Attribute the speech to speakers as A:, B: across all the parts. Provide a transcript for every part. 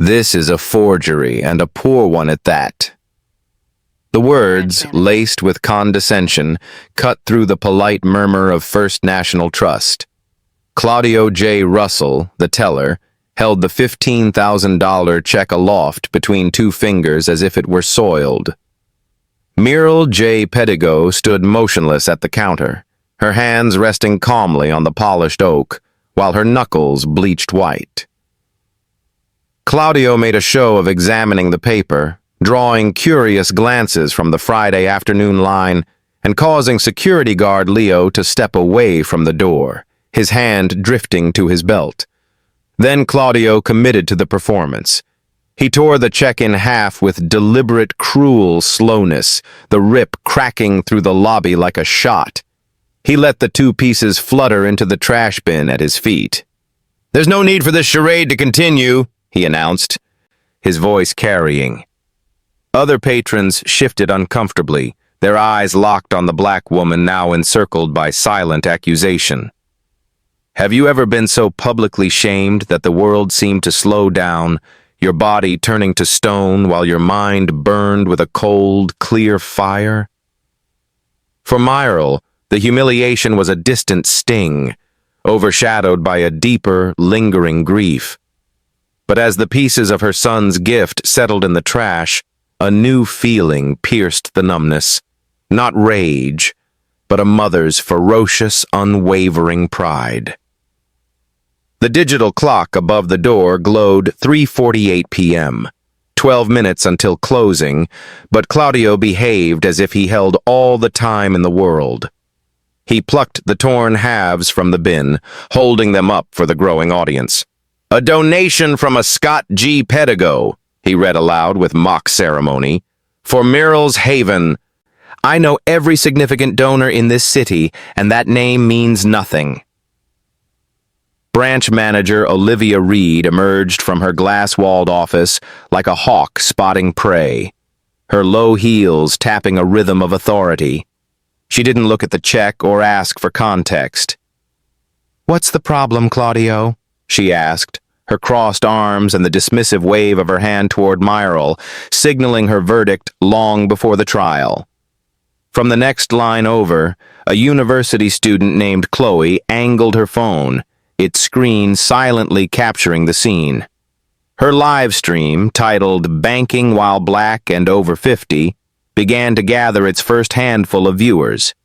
A: This is a forgery, and a poor one at that. The words, laced with condescension, cut through the polite murmur of First National Trust. Claudio J. Russell, the teller, held the $15,000 check aloft between two fingers as if it were soiled. Muriel J. Pedigo stood motionless at the counter, her hands resting calmly on the polished oak, while her knuckles bleached white. Claudio made a show of examining the paper, drawing curious glances from the Friday afternoon line and causing security guard Leo to step away from the door, his hand drifting to his belt. Then Claudio committed to the performance. He tore the check in half with deliberate, cruel slowness, the rip cracking through the lobby like a shot. He let the two pieces flutter into the trash bin at his feet. "There's no need for this charade to continue," he announced, his voice carrying. Other patrons shifted uncomfortably, their eyes locked on the black woman now encircled by silent accusation. Have you ever been so publicly shamed that the world seemed to slow down, your body turning to stone while your mind burned with a cold, clear fire? For Muriel, the humiliation was a distant sting, overshadowed by a deeper, lingering grief. But as the pieces of her son's gift settled in the trash, a new feeling pierced the numbness. Not rage, but a mother's ferocious, unwavering pride. The digital clock above the door glowed 3:48 p.m., 12 minutes until closing, but Claudio behaved as if he held all the time in the world. He plucked the torn halves from the bin, holding them up for the growing audience. "A donation from a Scott G. Pedigo," he read aloud with mock ceremony, "for Muriel's Haven. I know every significant donor in this city, and that name means nothing." Branch manager Olivia Reed emerged from her glass-walled office like a hawk spotting prey, her low heels tapping a rhythm of authority. She didn't look at the check or ask for context. "What's the problem, Claudio?" she asked, her crossed arms and the dismissive wave of her hand toward Muriel, signaling her verdict long before the trial. From the next line over, a university student named Chloe angled her phone, its screen silently capturing the scene. Her live stream, titled "Banking While Black and Over 50, began to gather its first handful of viewers.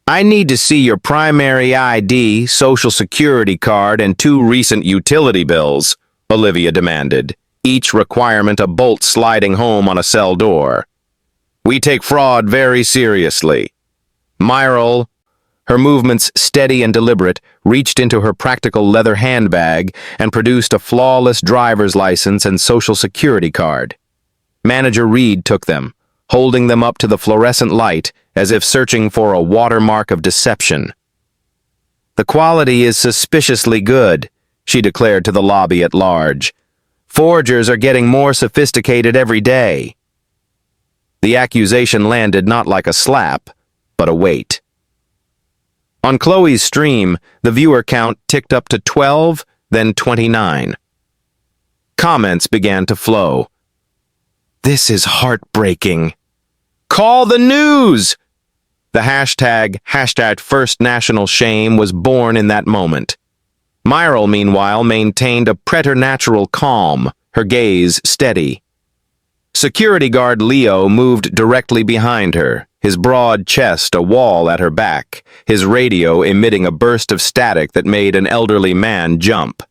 A: "I need to see your primary ID, social security card, and 2 recent utility bills," Olivia demanded, each requirement a bolt sliding home on a cell door. "We take fraud very seriously." Muriel, her movements steady and deliberate, reached into her practical leather handbag and produced a flawless driver's license and social security card. Manager Reed took them, holding them up to the fluorescent light as if searching for a watermark of deception. "The quality is suspiciously good," she declared to the lobby at large. "Forgers are getting more sophisticated every day." The accusation landed not like a slap, but a weight. On Chloe's stream, the viewer count ticked up to 12, then 29. Comments began to flow. "This is heartbreaking." "Call the news!" The hashtag First National Shame was born in that moment. Muriel, meanwhile, maintained a preternatural calm, her gaze steady. Security guard Leo moved directly behind her, his broad chest a wall at her back, his radio emitting a burst of static that made an elderly man jump.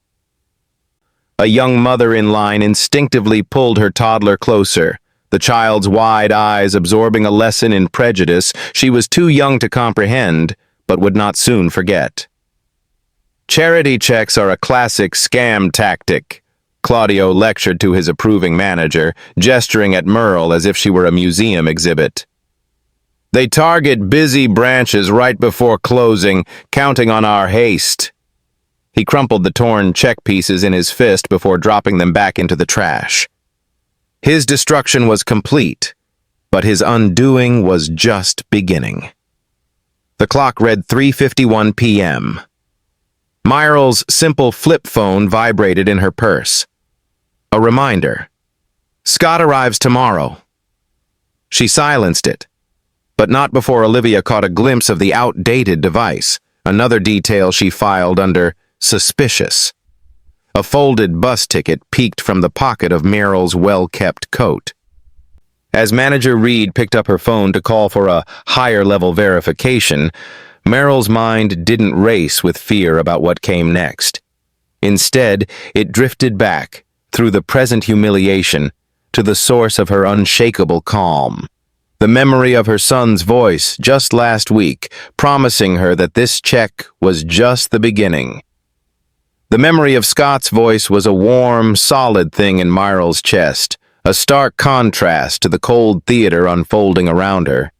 A: A young mother in line instinctively pulled her toddler closer, the child's wide eyes absorbing a lesson in prejudice she was too young to comprehend, but would not soon forget. "Charity checks are a classic scam tactic," Claudio lectured to his approving manager, gesturing at Muriel as if she were a museum exhibit. "They target busy branches right before closing, counting on our haste." He crumpled the torn check pieces in his fist before dropping them back into the trash. His destruction was complete, but his undoing was just beginning. The clock read 3:51 p.m. Muriel's simple flip phone vibrated in her purse. A reminder. Scott arrives tomorrow. She silenced it, but not before Olivia caught a glimpse of the outdated device, another detail she filed under suspicious. A folded bus ticket peeked from the pocket of Meryl's well-kept coat. As Manager Reed picked up her phone to call for a higher-level verification, Meryl's mind didn't race with fear about what came next. Instead, it drifted back, through the present humiliation, to the source of her unshakable calm. The memory of her son's voice just last week, promising her that this check was just the beginning. The memory of Scott's voice was a warm, solid thing in Meryl's chest, a stark contrast to the cold theater unfolding around her.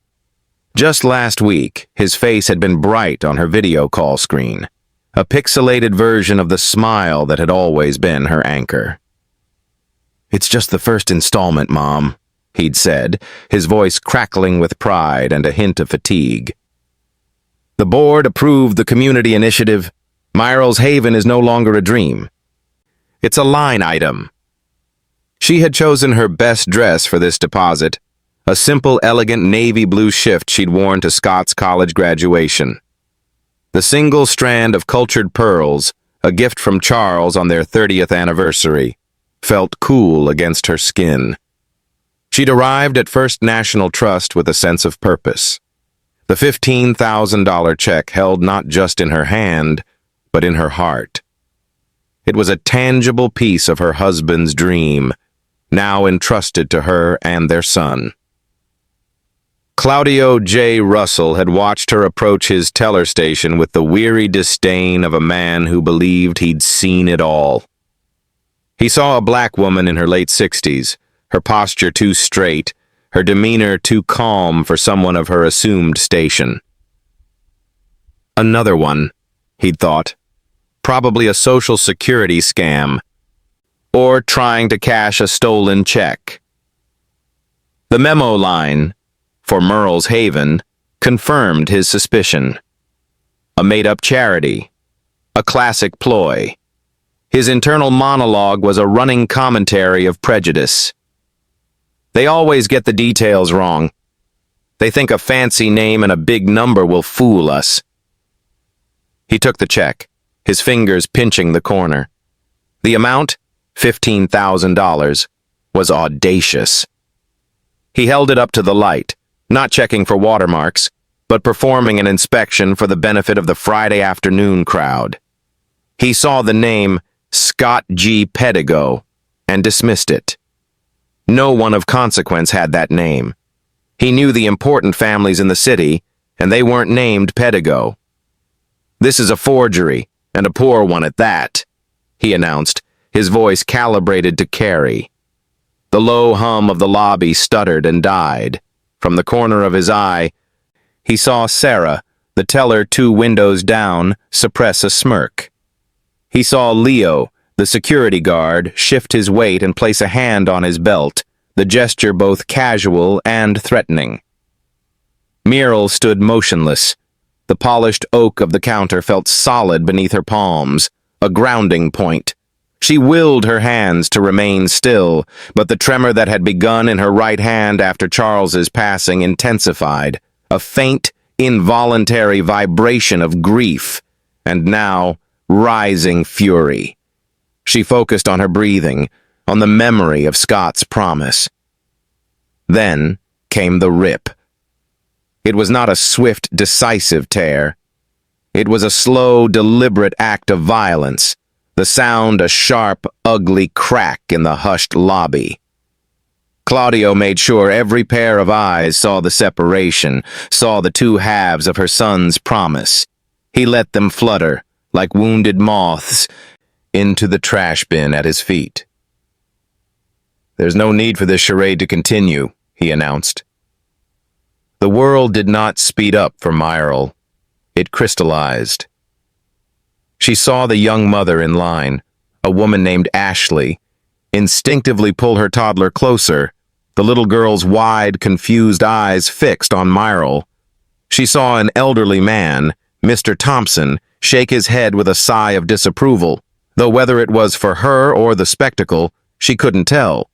A: Just last week, his face had been bright on her video call screen, a pixelated version of the smile that had always been her anchor. "It's just the first installment, Mom," he'd said, his voice crackling with pride and a hint of fatigue. The board approved the community initiative. Meryl's Haven is no longer a dream. It's a line item. She had chosen her best dress for this deposit, a simple, elegant navy blue shift she'd worn to Scott's college graduation. The single strand of cultured pearls, a gift from Charles on their 30th anniversary, felt cool against her skin. She'd arrived at First National Trust with a sense of purpose. The $15,000 check held not just in her hand, but in her heart. It was a tangible piece of her husband's dream, now entrusted to her and their son. Claudio J. Russell had watched her approach his teller station with the weary disdain of a man who believed he'd seen it all. He saw a black woman in her late 60s, her posture too straight, her demeanor too calm for someone of her assumed station. Another one, he'd thought. Probably a Social Security scam, or trying to cash a stolen check. The memo line, for Meryl's Haven, confirmed his suspicion. A made-up charity, a classic ploy. His internal monologue was a running commentary of prejudice. They always get the details wrong. They think a fancy name and a big number will fool us. He took the check, his fingers pinching the corner. The amount, $15,000, was audacious. He held it up to the light, not checking for watermarks, but performing an inspection for the benefit of the Friday afternoon crowd. He saw the name Scott G. Pedigo and dismissed it. No one of consequence had that name. He knew the important families in the city, and they weren't named Pedigo. "This is a forgery, and a poor one at that," he announced, his voice calibrated to carry. The low hum of the lobby stuttered and died. From the corner of his eye, he saw Sarah, the teller 2 windows down, suppress a smirk. He saw Leo, the security guard, shift his weight and place a hand on his belt, the gesture both casual and threatening. Meryl stood motionless. The polished oak of the counter felt solid beneath her palms, a grounding point. She willed her hands to remain still, but the tremor that had begun in her right hand after Charles's passing intensified, a faint, involuntary vibration of grief, and now rising fury. She focused on her breathing, on the memory of Scott's promise. Then came the rip. It was not a swift, decisive tear. It was a slow, deliberate act of violence, the sound a sharp, ugly crack in the hushed lobby. Claudio made sure every pair of eyes saw the separation, saw the 2 halves of her son's promise. He let them flutter, like wounded moths, into the trash bin at his feet. "There's no need for this charade to continue," he announced. The world did not speed up for Meryl. It crystallized. She saw the young mother in line, a woman named Ashley, instinctively pull her toddler closer, the little girl's wide, confused eyes fixed on Meryl. She saw an elderly man, Mr. Thompson, shake his head with a sigh of disapproval, though whether it was for her or the spectacle, She couldn't tell.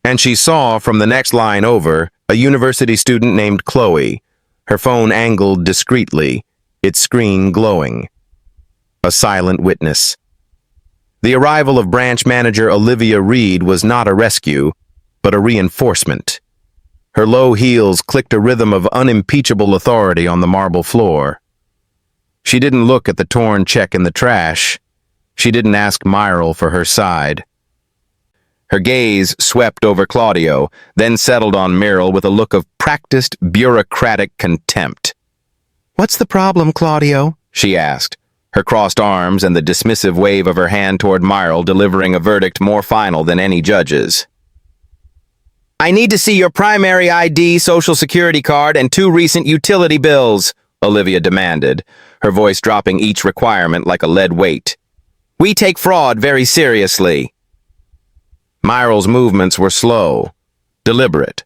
A: And she saw from the next line over a university student named Chloe, her phone angled discreetly, its screen glowing. A silent witness. The arrival of branch manager Olivia Reed was not a rescue, but a reinforcement. Her low heels clicked a rhythm of unimpeachable authority on the marble floor. She didn't look at the torn check in the trash. She didn't ask Myrtle for her side. Her gaze swept over Claudio, then settled on Myrtle with a look of practiced bureaucratic contempt. "What's the problem, Claudio?" she asked, her crossed arms and the dismissive wave of her hand toward Myrtle delivering a verdict more final than any judge's. "I need to see your primary ID, social security card, and 2 recent utility bills," Olivia demanded, her voice dropping each requirement like a lead weight. "We take fraud very seriously." Myrtle's movements were slow, deliberate.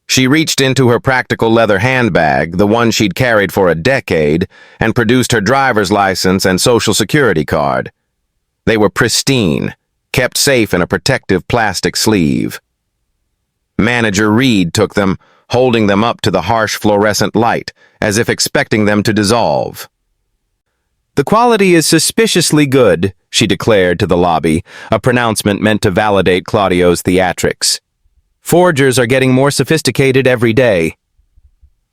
A: She reached into her practical leather handbag, the one she'd carried for a decade, and produced her driver's license and social security card. They were pristine, kept safe in a protective plastic sleeve. Manager Reed took them, holding them up to the harsh fluorescent light, as if expecting them to dissolve. "The quality is suspiciously good," she declared to the lobby, a pronouncement meant to validate Claudio's theatrics. "Forgers are getting more sophisticated every day."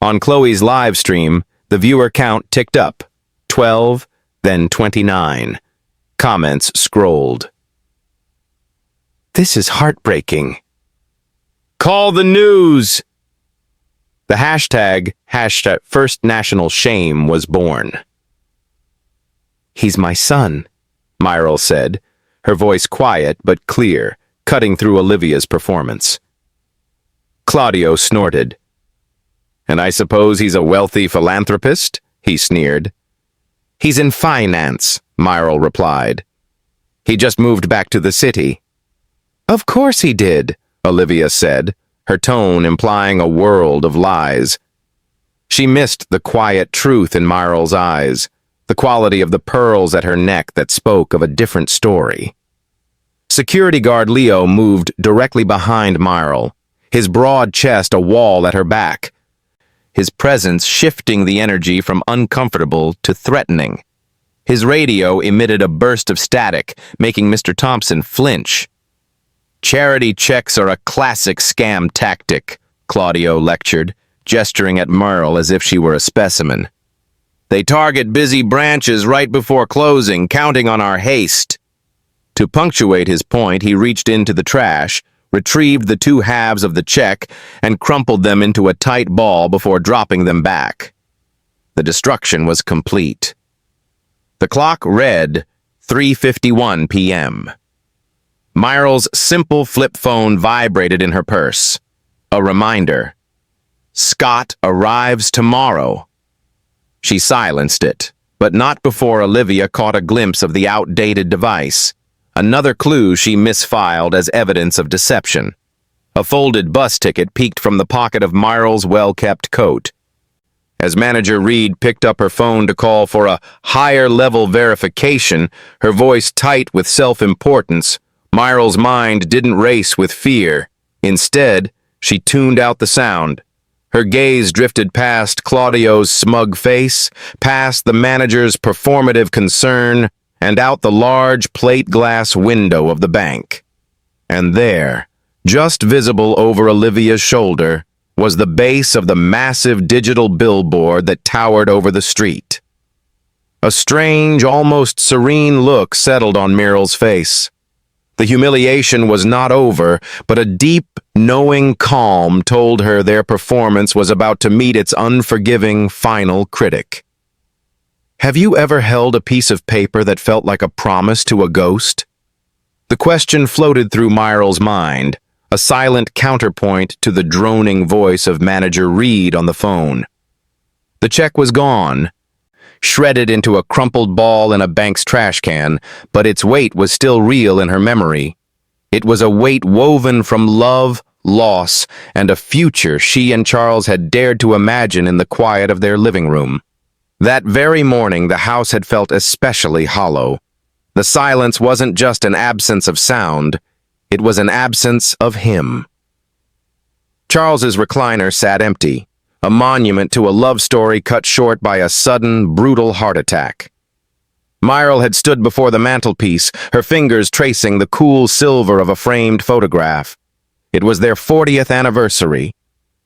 A: On Chloe's live stream, the viewer count ticked up, 12, then 29. Comments scrolled. "This is heartbreaking." "Call the news!" The hashtag First National Shame was born. "He's my son," Myrtle said, her voice quiet but clear, cutting through Olivia's performance. Claudio snorted. "And I suppose he's a wealthy philanthropist?" he sneered. "He's in finance," Myrtle replied. "He just moved back to the city." "Of course he did," Olivia said, her tone implying a world of lies. She missed the quiet truth in Myrtle's eyes, the quality of the pearls at her neck that spoke of a different story. Security guard Leo moved directly behind Myrtle, his broad chest a wall at her back, his presence shifting the energy from uncomfortable to threatening. His radio emitted a burst of static, making Mr. Thompson flinch. "Charity checks are a classic scam tactic," Claudio lectured, gesturing at Myrtle as if she were a specimen. "They target busy branches right before closing, counting on our haste." To punctuate his point, he reached into the trash, retrieved the 2 halves of the check, and crumpled them into a tight ball before dropping them back. The destruction was complete. The clock read 3:51 p.m. Myrtle's simple flip phone vibrated in her purse. A reminder. Scott arrives tomorrow. She silenced it, but not before Olivia caught a glimpse of the outdated device, another clue she misfiled as evidence of deception. A folded bus ticket peeked from the pocket of Myrtle's well-kept coat. As Manager Reed picked up her phone to call for a higher-level verification, her voice tight with self-importance, Myrtle's mind didn't race with fear. Instead, she tuned out the sound. Her gaze drifted past Claudio's smug face, past the manager's performative concern, and out the large plate glass window of the bank. And there, just visible over Olivia's shoulder, was the base of the massive digital billboard that towered over the street. A strange, almost serene look settled on Myrtle's face. The humiliation was not over, but a deep, knowing calm told her their performance was about to meet its unforgiving final critic. Have you ever held a piece of paper that felt like a promise to a ghost? The question floated through Myrtle's mind, a silent counterpoint to the droning voice of Manager Reed on the phone. The check was gone, shredded into a crumpled ball in a bank's trash can, but its weight was still real in her memory. It was a weight woven from love, loss, and a future she and Charles had dared to imagine in the quiet of their living room. That very morning, the house had felt especially hollow. The silence wasn't just an absence of sound, It was an absence of him. Charles's recliner sat empty, a monument to a love story cut short by a sudden, brutal heart attack. Myrle had stood before the mantelpiece, her fingers tracing the cool silver of a framed photograph. It was their 40th anniversary.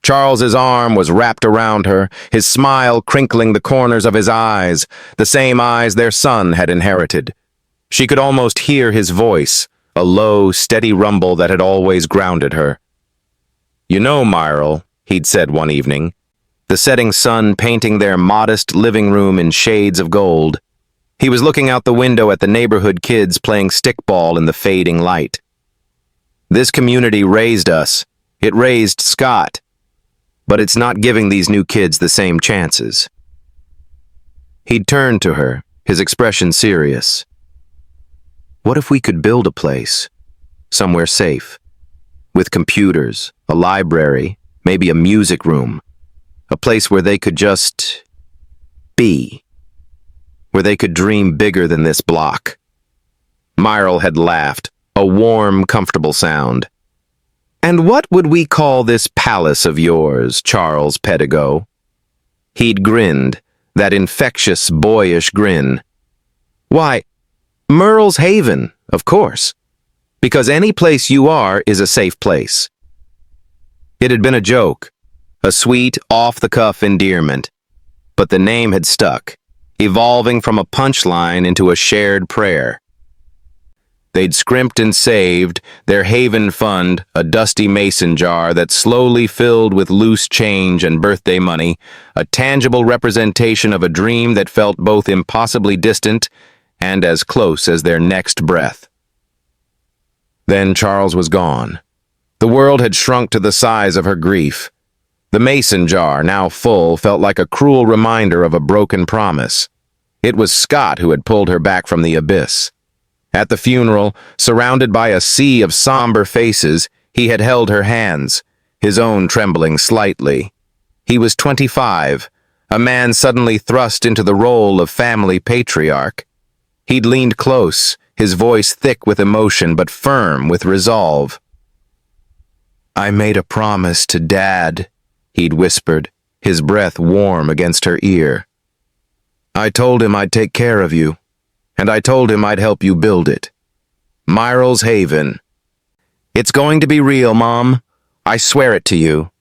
A: Charles's arm was wrapped around her, his smile crinkling the corners of his eyes, the same eyes their son had inherited. She could almost hear his voice, a low, steady rumble that had always grounded her. "You know, Myrle," he'd said one evening, the setting sun painting their modest living room in shades of gold. He was looking out the window at the neighborhood kids playing stickball in the fading light. "This community raised us. It raised Scott. But it's not giving these new kids the same chances." He'd turned to her, his expression serious. "What if we could build a place, somewhere safe, with computers, a library, maybe a music room, a place where they could just be, where they could dream bigger than this block?" Myrle had laughed, a warm, comfortable sound. "And what would we call this palace of yours, Charles Pedigo?" He'd grinned, that infectious, boyish grin. "Why, Myrle's Haven, of course. Because any place you are is a safe place." It had been a joke, a sweet, off-the-cuff endearment. But the name had stuck, evolving from a punchline into a shared prayer. They'd scrimped and saved, their haven fund, a dusty mason jar that slowly filled with loose change and birthday money, a tangible representation of a dream that felt both impossibly distant and as close as their next breath. Then Charles was gone. The world had shrunk to the size of her grief. The mason jar, now full, felt like a cruel reminder of a broken promise. It was Scott who had pulled her back from the abyss. At the funeral, surrounded by a sea of somber faces, he had held her hands, his own trembling slightly. He was 25, a man suddenly thrust into the role of family patriarch. He'd leaned close, his voice thick with emotion but firm with resolve. "I made a promise to Dad," he'd whispered, his breath warm against her ear. "I told him I'd take care of you, and I told him I'd help you build it. Myrle's Haven. It's going to be real, Mom. I swear it to you."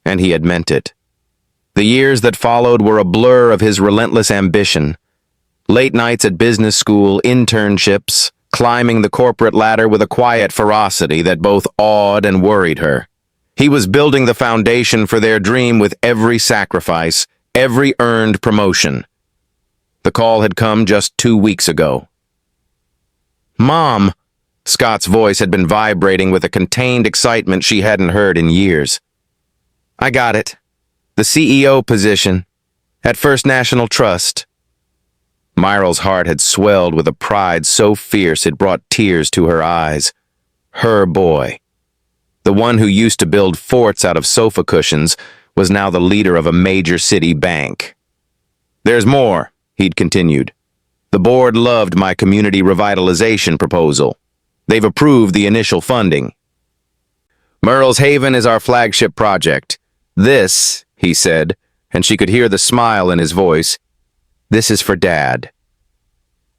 A: And he had meant it. The years that followed were a blur of his relentless ambition. Late nights at business school, internships, climbing the corporate ladder with a quiet ferocity that both awed and worried her. He was building the foundation for their dream with every sacrifice, every earned promotion. The call had come just 2 weeks ago. "Mom!" Scott's voice had been vibrating with a contained excitement she hadn't heard in years. "I got it. The CEO position. At First National Trust." Myrle's heart had swelled with a pride so fierce it brought tears to her eyes. Her boy. The one who used to build forts out of sofa cushions was now the leader of a major city bank. "There's more," he'd continued. "The board loved my community revitalization proposal. They've approved the initial funding. Myrle's Haven is our flagship project. This," he said, and she could hear the smile in his voice, "this is for Dad."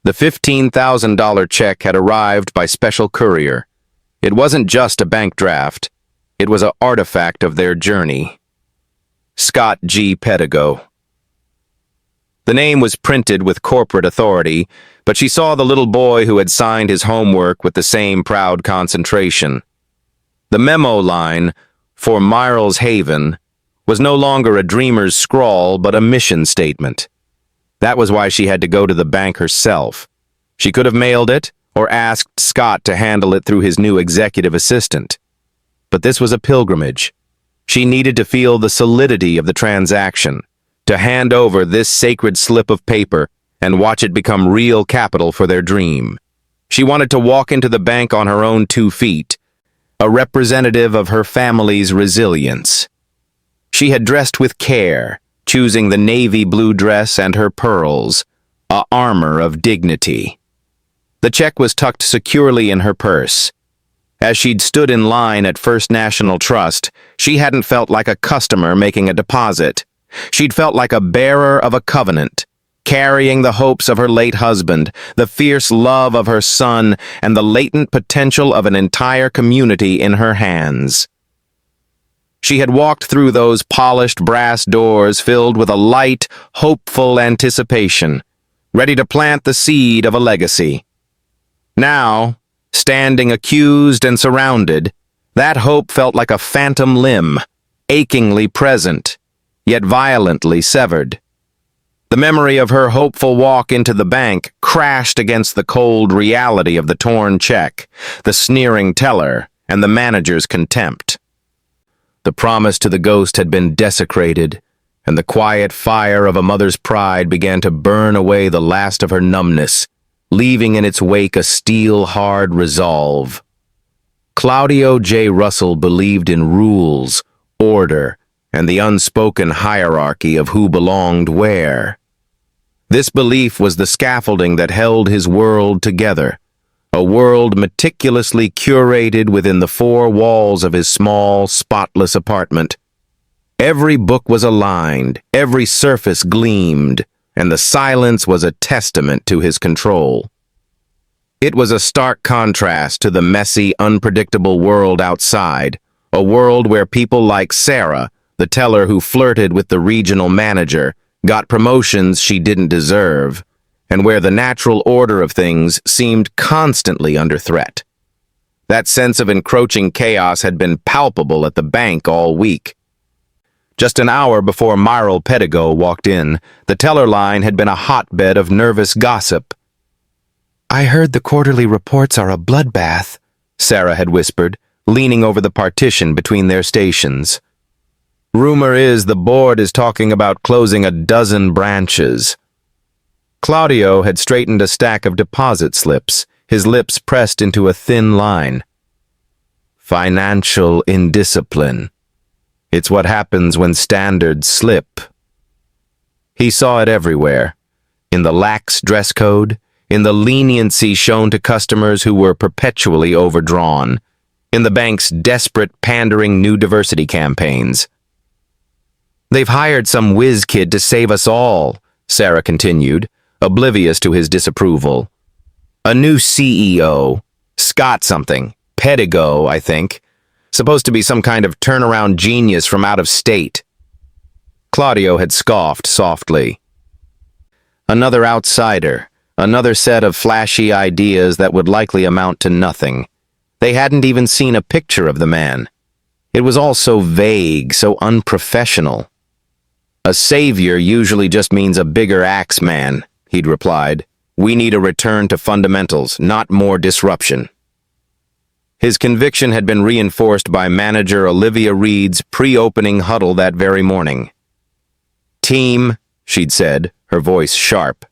A: The $15,000 check had arrived by special courier. It wasn't just a bank draft. It was an artifact of their journey. Scott G. Pedigo. The name was printed with corporate authority, but she saw the little boy who had signed his homework with the same proud concentration. The memo line, "For Myrle's Haven," was no longer a dreamer's scrawl, but a mission statement. That was why she had to go to the bank herself. She could have mailed it, or asked Scott to handle it through his new executive assistant. But this was a pilgrimage. She needed to feel the solidity of the transaction, to hand over this sacred slip of paper and watch it become real capital for their dream. She wanted to walk into the bank on her own 2 feet, a representative of her family's resilience. She had dressed with care, choosing the navy blue dress and her pearls, a armor of dignity. The check was tucked securely in her purse, As she'd stood in line at First National Trust, she hadn't felt like a customer making a deposit. She'd felt like a bearer of a covenant, carrying the hopes of her late husband, the fierce love of her son, and the latent potential of an entire community in her hands. She had walked through those polished brass doors filled with a light, hopeful anticipation, ready to plant the seed of a legacy. Now, standing accused and surrounded, that hope felt like a phantom limb, achingly present, yet violently severed. The memory of her hopeful walk into the bank crashed against the cold reality of the torn check, the sneering teller, and the manager's contempt. The promise to the ghost had been desecrated, and the quiet fire of a mother's pride began to burn away the last of her numbness, leaving in its wake a steel-hard resolve. Claudio J. Russell believed in rules, order, and the unspoken hierarchy of who belonged where. This belief was the scaffolding that held his world together, a world meticulously curated within the four walls of his small, spotless apartment. Every book was aligned, every surface gleamed, and the silence was a testament to his control. It was a stark contrast to the messy, unpredictable world outside, a world where people like Sarah, the teller who flirted with the regional manager, got promotions she didn't deserve, and where the natural order of things seemed constantly under threat. That sense of encroaching chaos had been palpable at the bank all week. Just an hour before Myrtle Pedigo walked in, the teller line had been a hotbed of nervous gossip. "I heard the quarterly reports are a bloodbath," Sarah had whispered, leaning over the partition between their stations. "Rumor is the board is talking about closing a dozen branches." Claudio had straightened a stack of deposit slips, his lips pressed into a thin line. "Financial indiscipline. It's what happens when standards slip." He saw it everywhere, in the lax dress code, in the leniency shown to customers who were perpetually overdrawn, in the bank's desperate pandering new diversity campaigns. "They've hired some whiz kid to save us all," Sarah continued, oblivious to his disapproval. "A new CEO, Scott something, Pedigo, I think. Supposed to be some kind of turnaround genius from out of state." Claudio had scoffed softly. Another outsider, another set of flashy ideas that would likely amount to nothing. They hadn't even seen a picture of the man. It was all so vague, so unprofessional. "A savior usually just means a bigger axe man," he'd replied. "We need a return to fundamentals, not more disruption." His conviction had been reinforced by manager Olivia Reed's pre-opening huddle that very morning. "Team," she'd said, her voice sharp,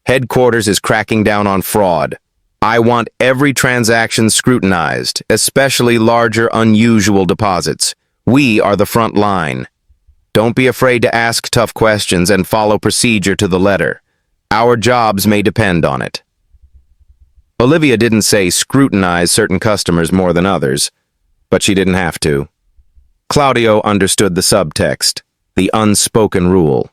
A: "headquarters is cracking down on fraud. I want every transaction scrutinized, especially larger, unusual deposits. We are the front line. Don't be afraid to ask tough questions and follow procedure to the letter. Our jobs may depend on it." Olivia didn't say scrutinize certain customers more than others, but she didn't have to. Claudio understood the subtext, the unspoken rule.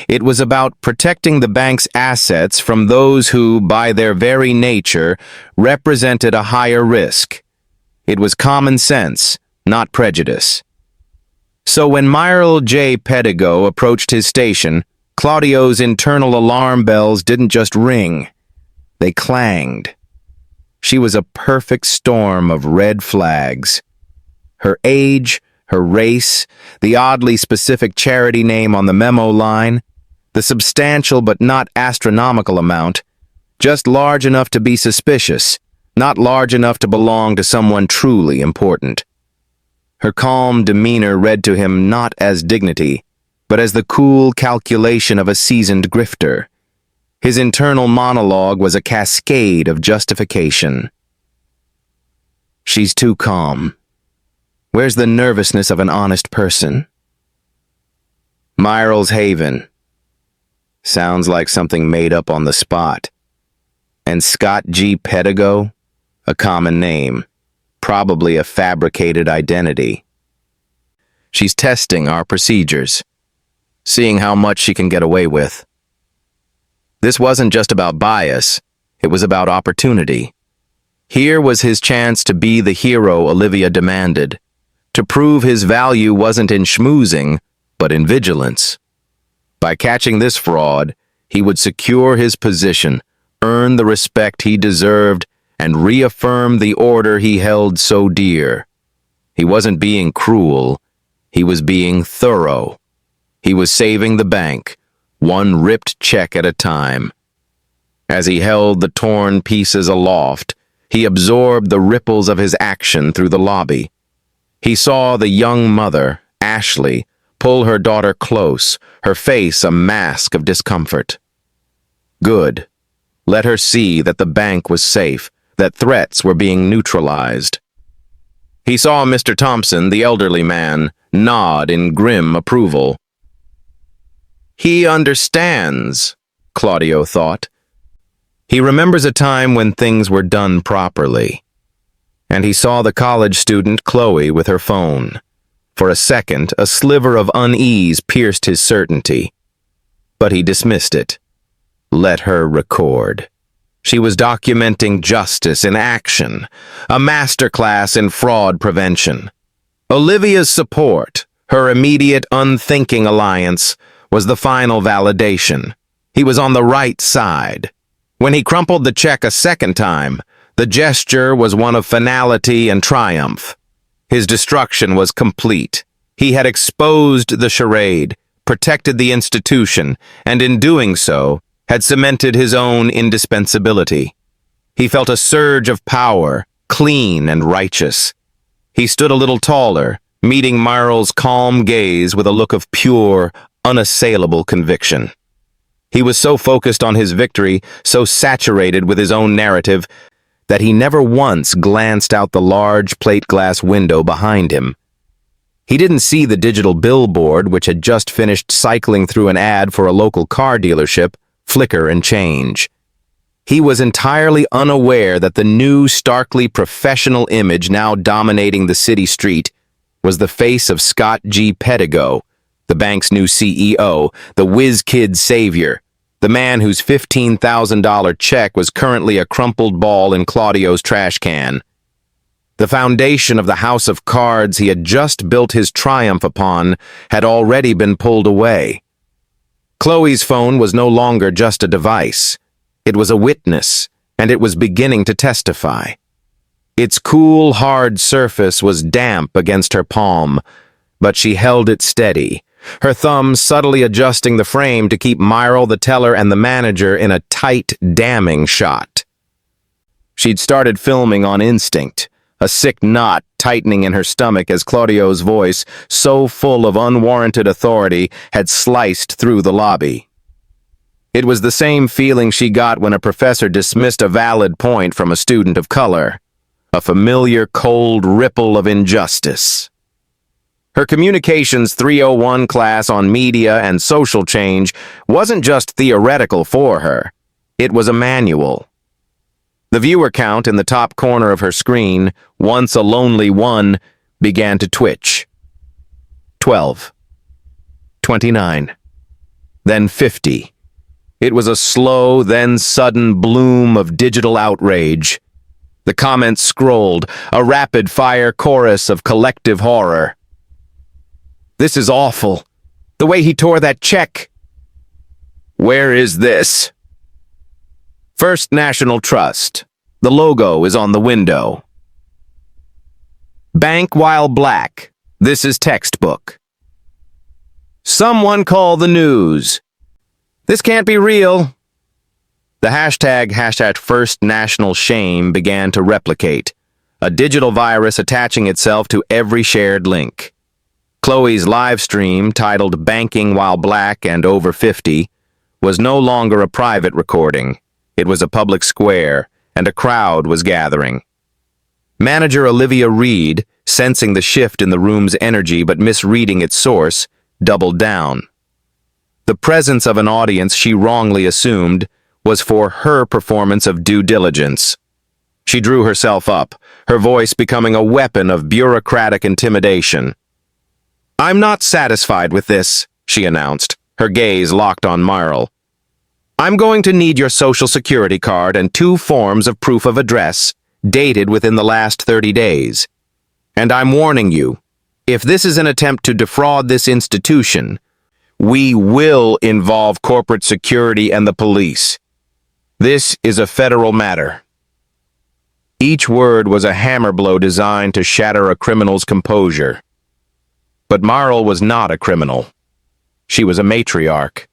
A: It was about protecting the bank's assets from those who, by their very nature, represented a higher risk. It was common sense, not prejudice. So when Myrtle J. Pedigo approached his station, Claudio's internal alarm bells didn't just ring. They clanged. She was a perfect storm of red flags. Her age, her race, the oddly specific charity name on the memo line, the substantial but not astronomical amount, just large enough to be suspicious, not large enough to belong to someone truly important. Her calm demeanor read to him not as dignity, but as the cool calculation of a seasoned grifter. His internal monologue was a cascade of justification. "She's too calm. Where's the nervousness of an honest person? Myrtle's Haven. Sounds like something made up on the spot. And Scott G. Pedigo? A common name. probably a fabricated identity. She's testing our procedures, seeing how much she can get away with. This wasn't just about bias, it was about opportunity. Here was his chance to be the hero Olivia demanded, to prove his value wasn't in schmoozing, but in vigilance. By catching this fraud, he would secure his position, earn the respect he deserved, and reaffirm the order he held so dear. He wasn't being cruel, he was being thorough. He was saving the bank, one ripped check at a time. As he held the torn pieces aloft, he absorbed the ripples of his action through the lobby. He saw the young mother, Ashley, pull her daughter close, her face a mask of discomfort. Good. Let her see that the bank was safe, that threats were being neutralized. He saw Mr. Thompson, the elderly man, nod in grim approval. He understands, Claudio thought. He remembers a time when things were done properly. And he saw the college student Chloe with her phone. For a second, a sliver of unease pierced his certainty. But he dismissed it. Let her record. She was documenting justice in action, a masterclass in fraud prevention. Olivia's support, her immediate unthinking alliance, was the final validation. He was on the right side. When he crumpled the check a second time, the gesture was one of finality and triumph. His destruction was complete. He had exposed the charade, protected the institution, and in doing so, had cemented his own indispensability. He felt a surge of power, clean and righteous. He stood a little taller, meeting Myrle's calm gaze with a look of pure, unassailable conviction. He was so focused on his victory, so saturated with his own narrative, that he never once glanced out the large plate glass window behind him. He didn't see the digital billboard, which had just finished cycling through an ad for a local car dealership, flicker and change. He was entirely unaware that the new, starkly professional image now dominating the city street was the face of Scott G. Pedigo, the bank's new CEO, the whiz-kid savior, the man whose $15,000 check was currently a crumpled ball in Claudio's trash can. The foundation of the house of cards he had just built his triumph upon had already been pulled away. Chloe's phone was no longer just a device. It was a witness, and it was beginning to testify. Its cool, hard surface was damp against her palm, but she held it steady, her thumb subtly adjusting the frame to keep Myrle, the teller, and the manager in a tight, damning shot. She'd started filming on instinct, a sick knot tightening in her stomach as Claudio's voice, so full of unwarranted authority, had sliced through the lobby. It was the same feeling she got when a professor dismissed a valid point from a student of color, a familiar cold ripple of injustice. Her Communications 301 class on media and social change wasn't just theoretical for her, it was a manual. The viewer count in the top corner of her screen, once a lonely 1, began to twitch. 12. 29. Then 50. It was a slow, then sudden bloom of digital outrage. The comments scrolled, a rapid-fire chorus of collective horror. This is awful. The way he tore that check. Where is this? First National Trust. The logo is on the window. Bank while black. This is textbook. Someone call the news. This can't be real. The hashtag First National Shame began to replicate, a digital virus attaching itself to every shared link. Chloe's live stream, titled Banking While Black and Over 50, was no longer a private recording. It was a public square, and a crowd was gathering. Manager Olivia Reed, sensing the shift in the room's energy but misreading its source, doubled down. The presence of an audience she wrongly assumed was for her performance of due diligence. She drew herself up, her voice becoming a weapon of bureaucratic intimidation. "I'm not satisfied with this," she announced, her gaze locked on Myrtle. "I'm going to need your social security card and 2 forms of proof of address, dated within the last 30 days. And I'm warning you, if this is an attempt to defraud this institution, we will involve corporate security and the police. This is a federal matter." Each word was a hammer blow designed to shatter a criminal's composure. But Myrtle was not a criminal. She was a matriarch.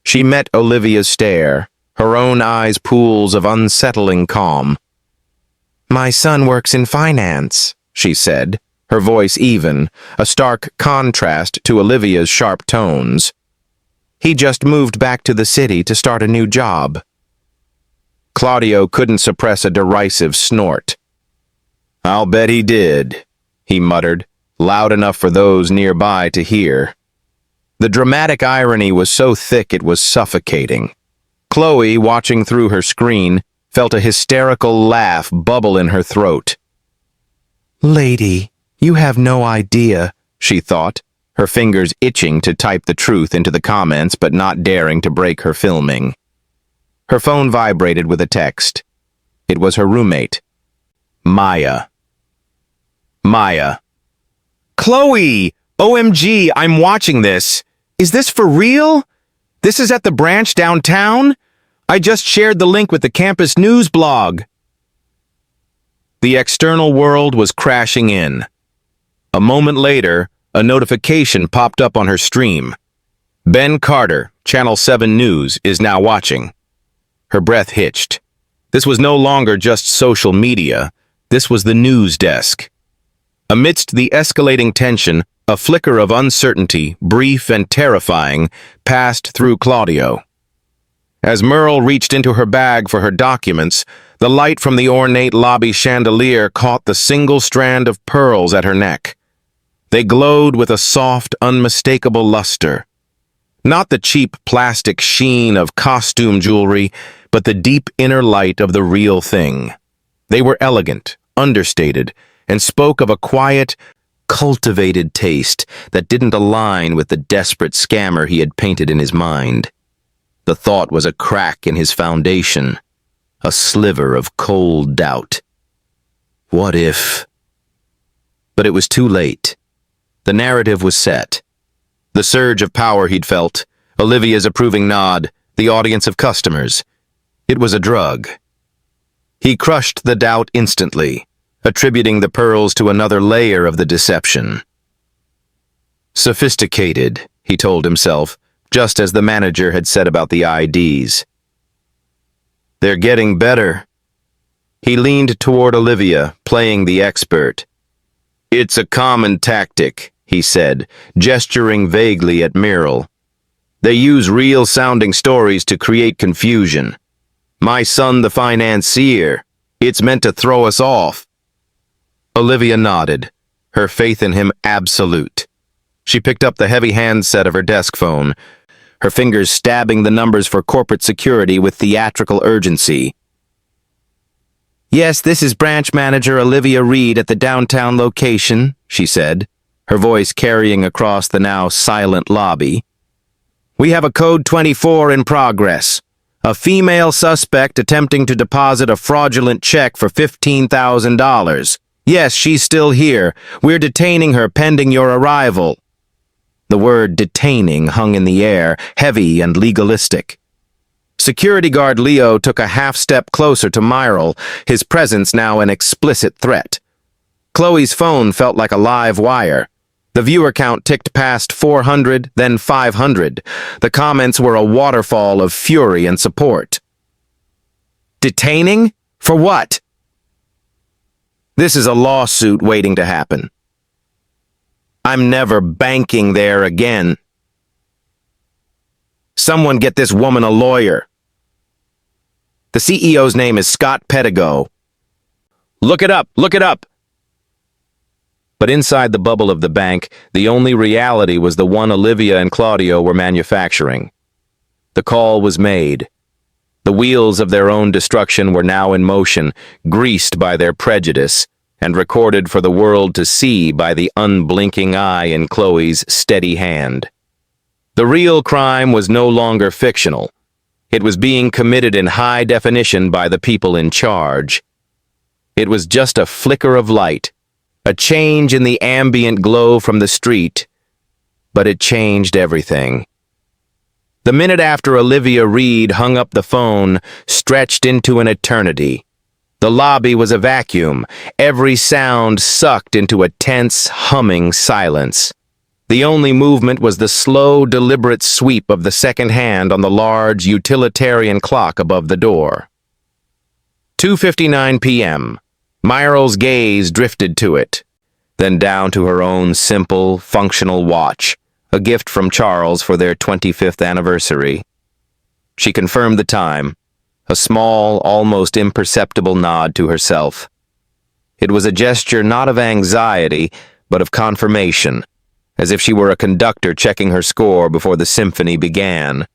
A: She met Olivia's stare, her own eyes pools of unsettling calm. "My son works in finance," she said, her voice even, a stark contrast to Olivia's sharp tones. "He just moved back to the city to start a new job." Claudio couldn't suppress a derisive snort. "I'll bet he did," he muttered, loud enough for those nearby to hear. The dramatic irony was so thick it was suffocating. Chloe, watching through her screen, felt a hysterical laugh bubble in her throat. "Lady, you have no idea," she thought, her fingers itching to type the truth into the comments but not daring to break her filming. Her phone vibrated with a text. It was her roommate, Maya. Maya. "Chloe! OMG, I'm watching this. Is this for real? This is at the branch downtown? I just shared the link with the campus news blog." The external world was crashing in. A moment later, a notification popped up on her stream. "Ben Carter, Channel 7 News, is now watching." Her breath hitched. This was no longer just social media. This was the news desk. Amidst the escalating tension, a flicker of uncertainty, brief and terrifying, passed through Claudio. As Myrtle reached into her bag for her documents, the light from the ornate lobby chandelier caught the single strand of pearls at her neck. They glowed with a soft, unmistakable luster. Not the cheap plastic sheen of costume jewelry, but the deep inner light of the real thing. They were elegant, understated, and spoke of a quiet, cultivated taste that didn't align with the desperate scammer he had painted in his mind. The thought was a crack in his foundation, a sliver of cold doubt. What if? But it was too late. The narrative was set. The surge of power he'd felt, Olivia's approving nod, the audience of customers. It was a drug. He crushed the doubt instantly, attributing the pearls to another layer of the deception. Sophisticated, he told himself, just as the manager had said about the IDs. They're getting better. He leaned toward Olivia, playing the expert. It's a common tactic, he said, gesturing vaguely at Myrtle. They use real-sounding stories to create confusion. My son the financier. It's meant to throw us off. Olivia nodded, her faith in him absolute. She picked up the heavy handset of her desk phone, her fingers stabbing the numbers for corporate security with theatrical urgency. Yes, this is branch manager Olivia Reed at the downtown location, she said, her voice carrying across the now silent lobby. We have a code 24 in progress. A female suspect attempting to deposit a fraudulent check for $15,000. Yes, she's still here. We're detaining her pending your arrival. The word detaining hung in the air, heavy and legalistic. Security guard Leo took a half-step closer to Myrtle, his presence now an explicit threat. Chloe's phone felt like a live wire. The viewer count ticked past 400, then 500. The comments were a waterfall of fury and support. Detaining? For what? This is a lawsuit waiting to happen. I'm never banking there again. Someone get this woman a lawyer. The CEO's name is Scott Pedigo. Look it up, look it up. But inside the bubble of the bank, the only reality was the one Olivia and Claudio were manufacturing. The call was made. The wheels of their own destruction were now in motion, greased by their prejudice, and recorded for the world to see by the unblinking eye in Chloe's steady hand. The real crime was no longer fictional. It was being committed in high definition by the people in charge. It was just a flicker of light, a change in the ambient glow from the street, but it changed everything. The minute after Olivia Reed hung up the phone stretched into an eternity. The lobby was a vacuum, every sound sucked into a tense, humming silence. The only movement was the slow, deliberate sweep of the second hand on the large, utilitarian clock above the door. 2:59 p.m. Myrle's gaze drifted to it, then down to her own simple, functional watch, a gift from Charles for their 25th anniversary. She confirmed the time, a small, almost imperceptible nod to herself. It was a gesture not of anxiety, but of confirmation, as if she were a conductor checking her score before the symphony began.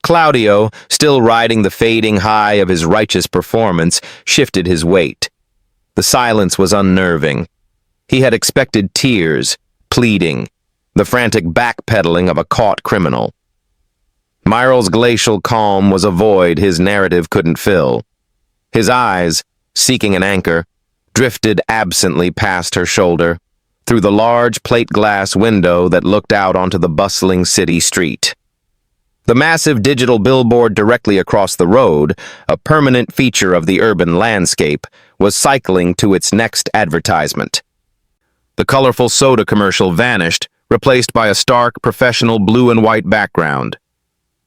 A: Claudio, still riding the fading high of his righteous performance, shifted his weight. The silence was unnerving. He had expected tears, pleading, the frantic backpedaling of a caught criminal. Myrle's glacial calm was a void his narrative couldn't fill. His eyes, seeking an anchor, drifted absently past her shoulder, through the large plate glass window that looked out onto the bustling city street. The massive digital billboard directly across the road, a permanent feature of the urban landscape, was cycling to its next advertisement. The colorful soda commercial vanished, replaced by a stark, professional blue and white background.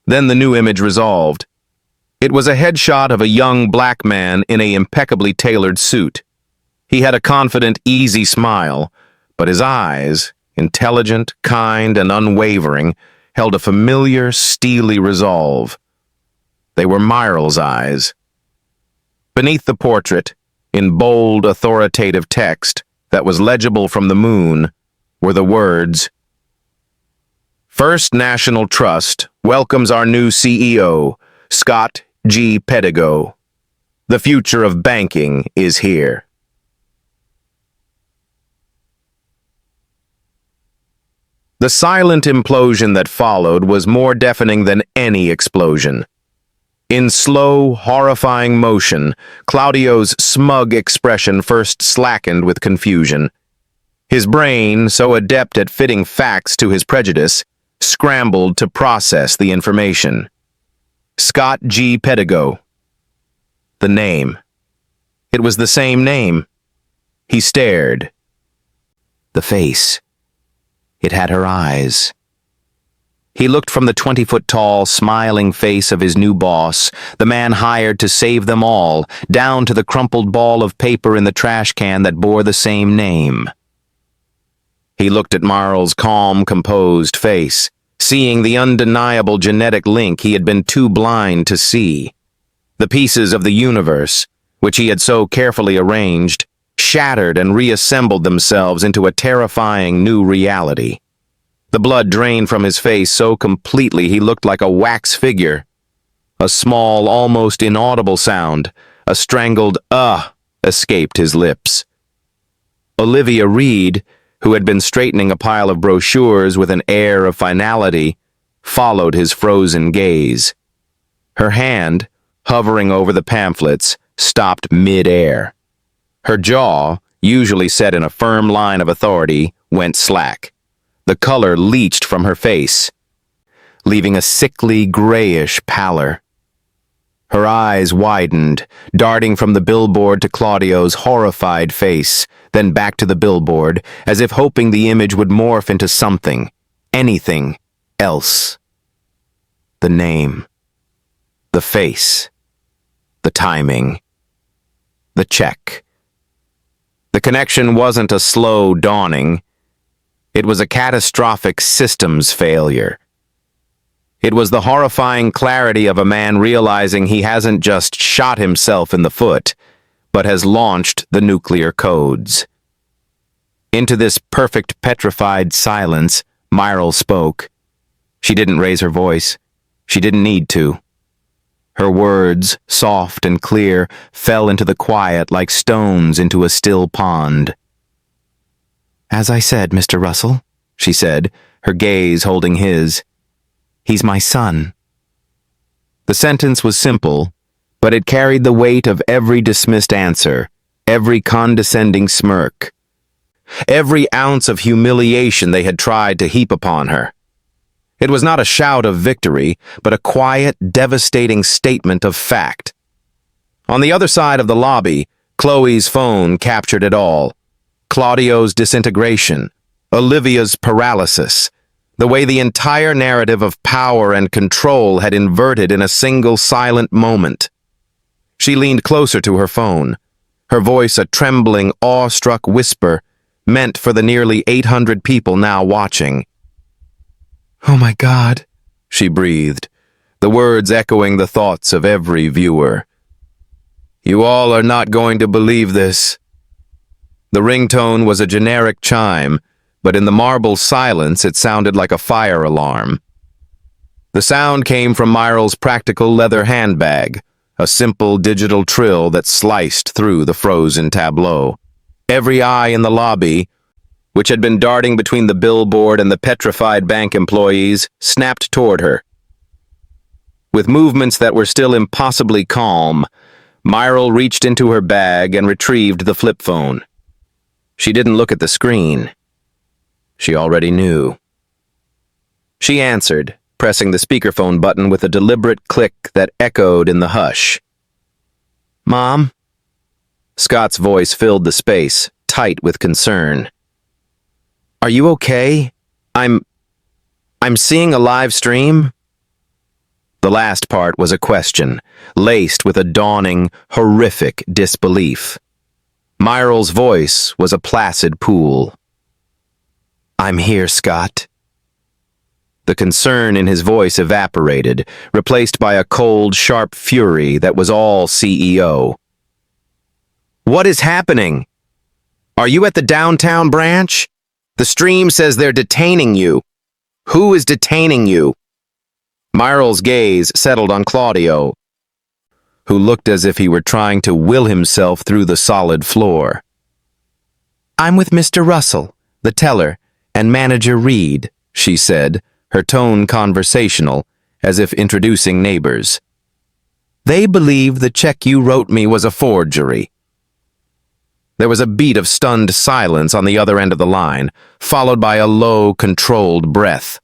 A: Then the new image resolved. It was a headshot of a young black man in an impeccably tailored suit. He had a confident, easy smile, but his eyes, intelligent, kind, and unwavering, held a familiar, steely resolve. They were Myrle's eyes. Beneath the portrait, in bold, authoritative text that was legible from the moon, were the words, "First National Trust welcomes our new CEO, Scott G. Pedigo. The future of banking is here." The silent implosion that followed was more deafening than any explosion. In slow, horrifying motion, Claudio's smug expression first slackened with confusion. His brain, so adept at fitting facts to his prejudice, scrambled to process the information. Scott G. Pedigo. The name. It was the same name. He stared. The face. It had her eyes. He looked from the 20-foot-tall, smiling face of his new boss, the man hired to save them all, down to the crumpled ball of paper in the trash can that bore the same name. He looked at Myrle's calm, composed face, seeing the undeniable genetic link he had been too blind to see. The pieces of the universe, which he had so carefully arranged, shattered and reassembled themselves into a terrifying new reality. The blood drained from his face so completely he looked like a wax figure. A small, almost inaudible sound, a strangled escaped his lips. Olivia Reed, who had been straightening a pile of brochures with an air of finality, followed his frozen gaze. Her hand, hovering over the pamphlets, stopped mid-air. Her jaw, usually set in a firm line of authority, went slack. The color leached from her face, leaving a sickly, grayish pallor. Her eyes widened, darting from the billboard to Claudio's horrified face, then back to the billboard, as if hoping the image would morph into something, anything else. The name, the face, the timing, the check. The connection wasn't a slow dawning. It was a catastrophic systems failure. It was the horrifying clarity of a man realizing he hasn't just shot himself in the foot, but has launched the nuclear codes. Into this perfect petrified silence, Myrle spoke. She didn't raise her voice. She didn't need to. Her words, soft and clear, fell into the quiet like stones into a still pond. "As I said, Mr. Russell," she said, her gaze holding his. "He's my son." The sentence was simple, but it carried the weight of every dismissed answer, every condescending smirk, every ounce of humiliation they had tried to heap upon her. It was not a shout of victory, but a quiet, devastating statement of fact. On the other side of the lobby, Chloe's phone captured it all. Claudio's disintegration, Olivia's paralysis, the way the entire narrative of power and control had inverted in a single silent moment. She leaned closer to her phone, her voice a trembling, awe-struck whisper meant for the nearly 800 people now watching. "Oh my God," she breathed, the words echoing the thoughts of every viewer. "You all are not going to believe this." The ringtone was a generic chime, but in the marble silence it sounded like a fire alarm. The sound came from Myrle's practical leather handbag, a simple digital trill that sliced through the frozen tableau. Every eye in the lobby, which had been darting between the billboard and the petrified bank employees, snapped toward her. With movements that were still impossibly calm, Myrle reached into her bag and retrieved the flip phone. She didn't look at the screen. She already knew. She answered, pressing the speakerphone button with a deliberate click that echoed in the hush. "Mom?" Scott's voice filled the space, tight with concern. "Are you okay? I'm seeing a live stream?" The last part was a question, laced with a dawning, horrific disbelief. Myrle's voice was a placid pool. "I'm here, Scott." The concern in his voice evaporated, replaced by a cold, sharp fury that was all CEO. "What is happening? Are you at the downtown branch? The stream says they're detaining you. Who is detaining you?" Myrle's gaze settled on Claudio, who looked as if he were trying to will himself through the solid floor. "I'm with Mr. Russell, the teller, and Manager Reed," she said, her tone conversational, as if introducing neighbors. "They believe the check you wrote me was a forgery." There was a beat of stunned silence on the other end of the line, followed by a low, controlled breath.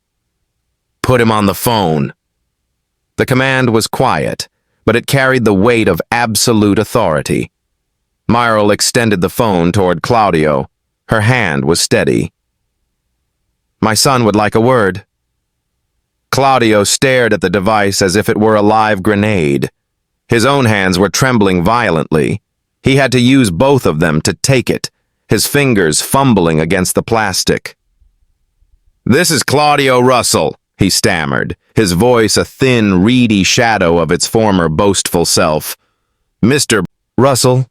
A: "Put him on the phone." The command was quiet, but it carried the weight of absolute authority. Myrle extended the phone toward Claudio. Her hand was steady. "My son would like a word." Claudio stared at the device as if it were a live grenade. His own hands were trembling violently. He had to use both of them to take it, his fingers fumbling against the plastic. "This is Claudio Russell," he stammered, his voice a thin, reedy shadow of its former boastful self. "Mr. Russell?"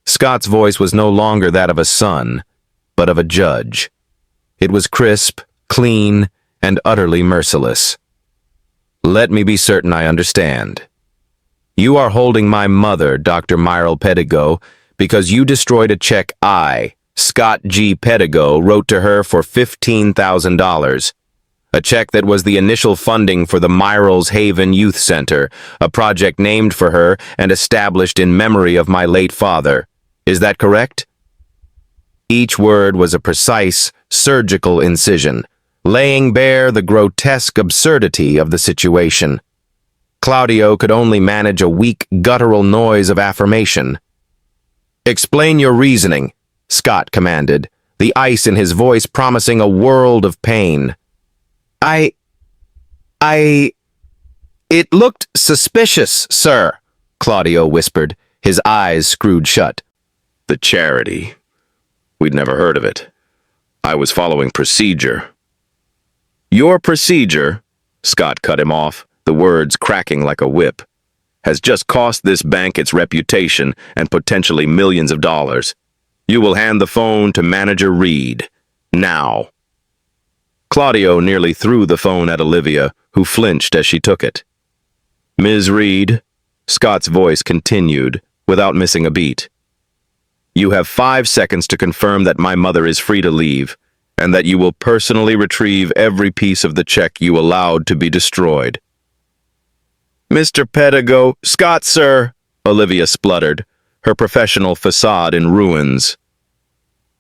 A: Scott's voice was no longer that of a son, but of a judge. It was crisp, clean, and utterly merciless. "Let me be certain I understand. You are holding my mother, Dr. Myrle Pedigo, because you destroyed a check I, Scott G. Pedigo, wrote to her for $15,000. A check that was the initial funding for the Myrle's Haven Youth Center, a project named for her and established in memory of my late father. Is that correct?" Each word was a precise, surgical incision, laying bare the grotesque absurdity of the situation. Claudio could only manage a weak, guttural noise of affirmation. "Explain your reasoning," Scott commanded, the ice in his voice promising a world of pain. It looked suspicious, sir," Claudio whispered, his eyes screwed shut. "The charity. We'd never heard of it. I was following procedure." "Your procedure," Scott cut him off, the words cracking like a whip, "has just cost this bank its reputation and potentially millions of dollars. You will hand the phone to Manager Reed. Now." Claudio nearly threw the phone at Olivia, who flinched as she took it. Ms. Reed, Scott's voice continued, without missing a beat. You have 5 seconds to confirm that my mother is free to leave, and that you will personally retrieve every piece of the check you allowed to be destroyed. Mr. Pedigo, Scott, sir, Olivia spluttered, her professional facade in ruins.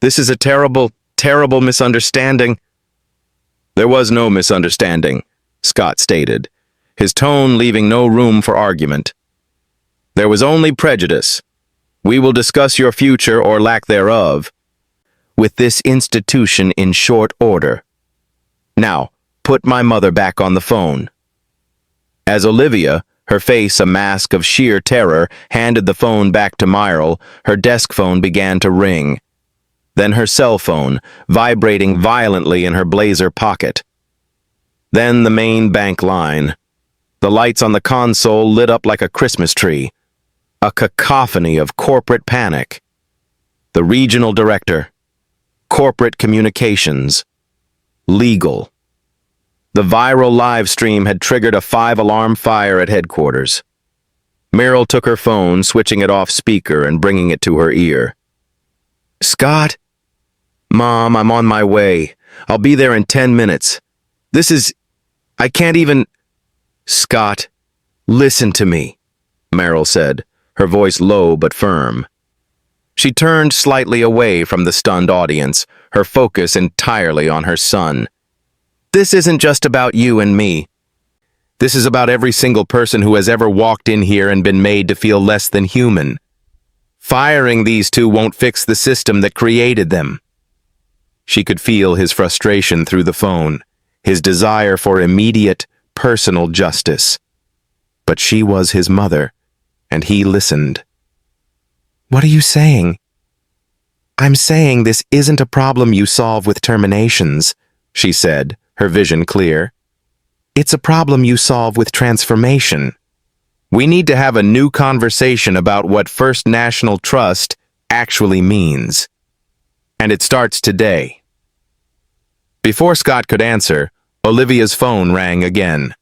A: This is a terrible, terrible misunderstanding. There was no misunderstanding, Scott stated, his tone leaving no room for argument. There was only prejudice. We will discuss your future or lack thereof with this institution in short order. Now, put my mother back on the phone. As Olivia, her face a mask of sheer terror, handed the phone back to Myrle, her desk phone began to ring. Then her cell phone, vibrating violently in her blazer pocket. Then the main bank line. The lights on the console lit up like a Christmas tree. A cacophony of corporate panic. The regional director. Corporate communications. Legal. The viral live stream had triggered a 5-alarm fire at headquarters. Myrle took her phone, switching it off speaker and bringing it to her ear. Scott? Mom, I'm on my way. I'll be there in 10 minutes. I can't even... Scott, listen to me, Myrle said, her voice low but firm. She turned slightly away from the stunned audience, her focus entirely on her son. This isn't just about you and me. This is about every single person who has ever walked in here and been made to feel less than human. Firing these two won't fix the system that created them. She could feel his frustration through the phone, his desire for immediate, personal justice. But she was his mother, and he listened. What are you saying? I'm saying this isn't a problem you solve with terminations, she said, her vision clear. It's a problem you solve with transformation. We need to have a new conversation about what First National Trust actually means. And it starts today. Before Scott could answer, Olivia's phone rang again.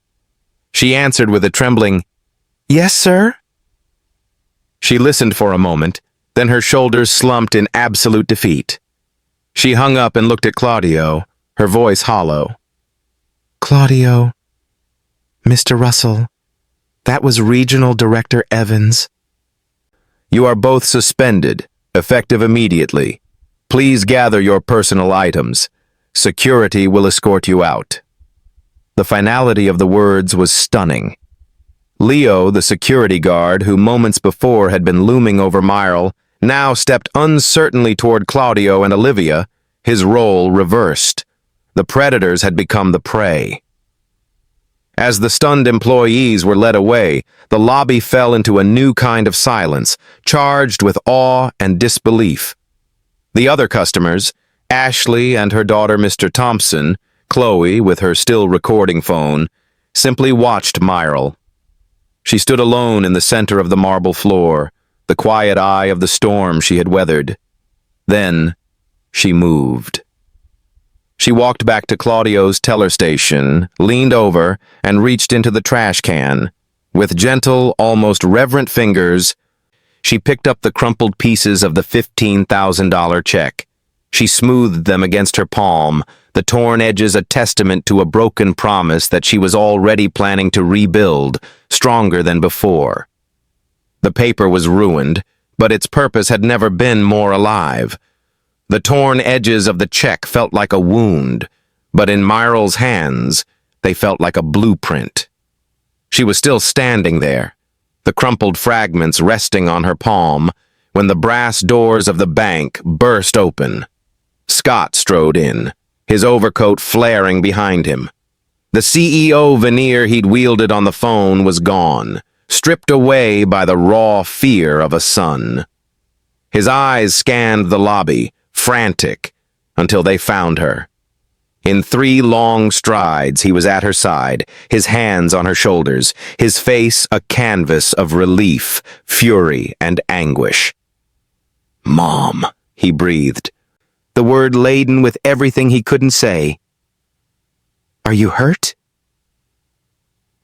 A: She answered with a trembling, Yes, sir? She listened for a moment, then her shoulders slumped in absolute defeat. She hung up and looked at Claudio, her voice hollow. Claudio, Mr. Russell, that was Regional Director Evans. You are both suspended, effective immediately. Please gather your personal items. Security will escort you out. The finality of the words was stunning. Leo, the security guard, who moments before had been looming over Myrle, now stepped uncertainly toward Claudio and Olivia, his role reversed. The predators had become the prey. As the stunned employees were led away, the lobby fell into a new kind of silence, charged with awe and disbelief. The other customers, Ashley and her daughter Mr. Thompson, Chloe with her still recording phone, simply watched Myrle. She stood alone in the center of the marble floor, the quiet eye of the storm she had weathered. Then, she moved. She walked back to Claudio's teller station, leaned over, and reached into the trash can. With gentle, almost reverent fingers, she picked up the crumpled pieces of the $15,000 check. She smoothed them against her palm, the torn edges a testament to a broken promise that she was already planning to rebuild, stronger than before. The paper was ruined, but its purpose had never been more alive. The torn edges of the check felt like a wound, but in Myrle's hands, they felt like a blueprint. She was still standing there, the crumpled fragments resting on her palm, when the brass doors of the bank burst open. Scott strode in, his overcoat flaring behind him. The CEO veneer he'd wielded on the phone was gone, stripped away by the raw fear of a son. His eyes scanned the lobby, frantic, until they found her. In 3 long strides, he was at her side, his hands on her shoulders, his face a canvas of relief, fury, and anguish. "Mom," he breathed, the word laden with everything he couldn't say. "Are you hurt?"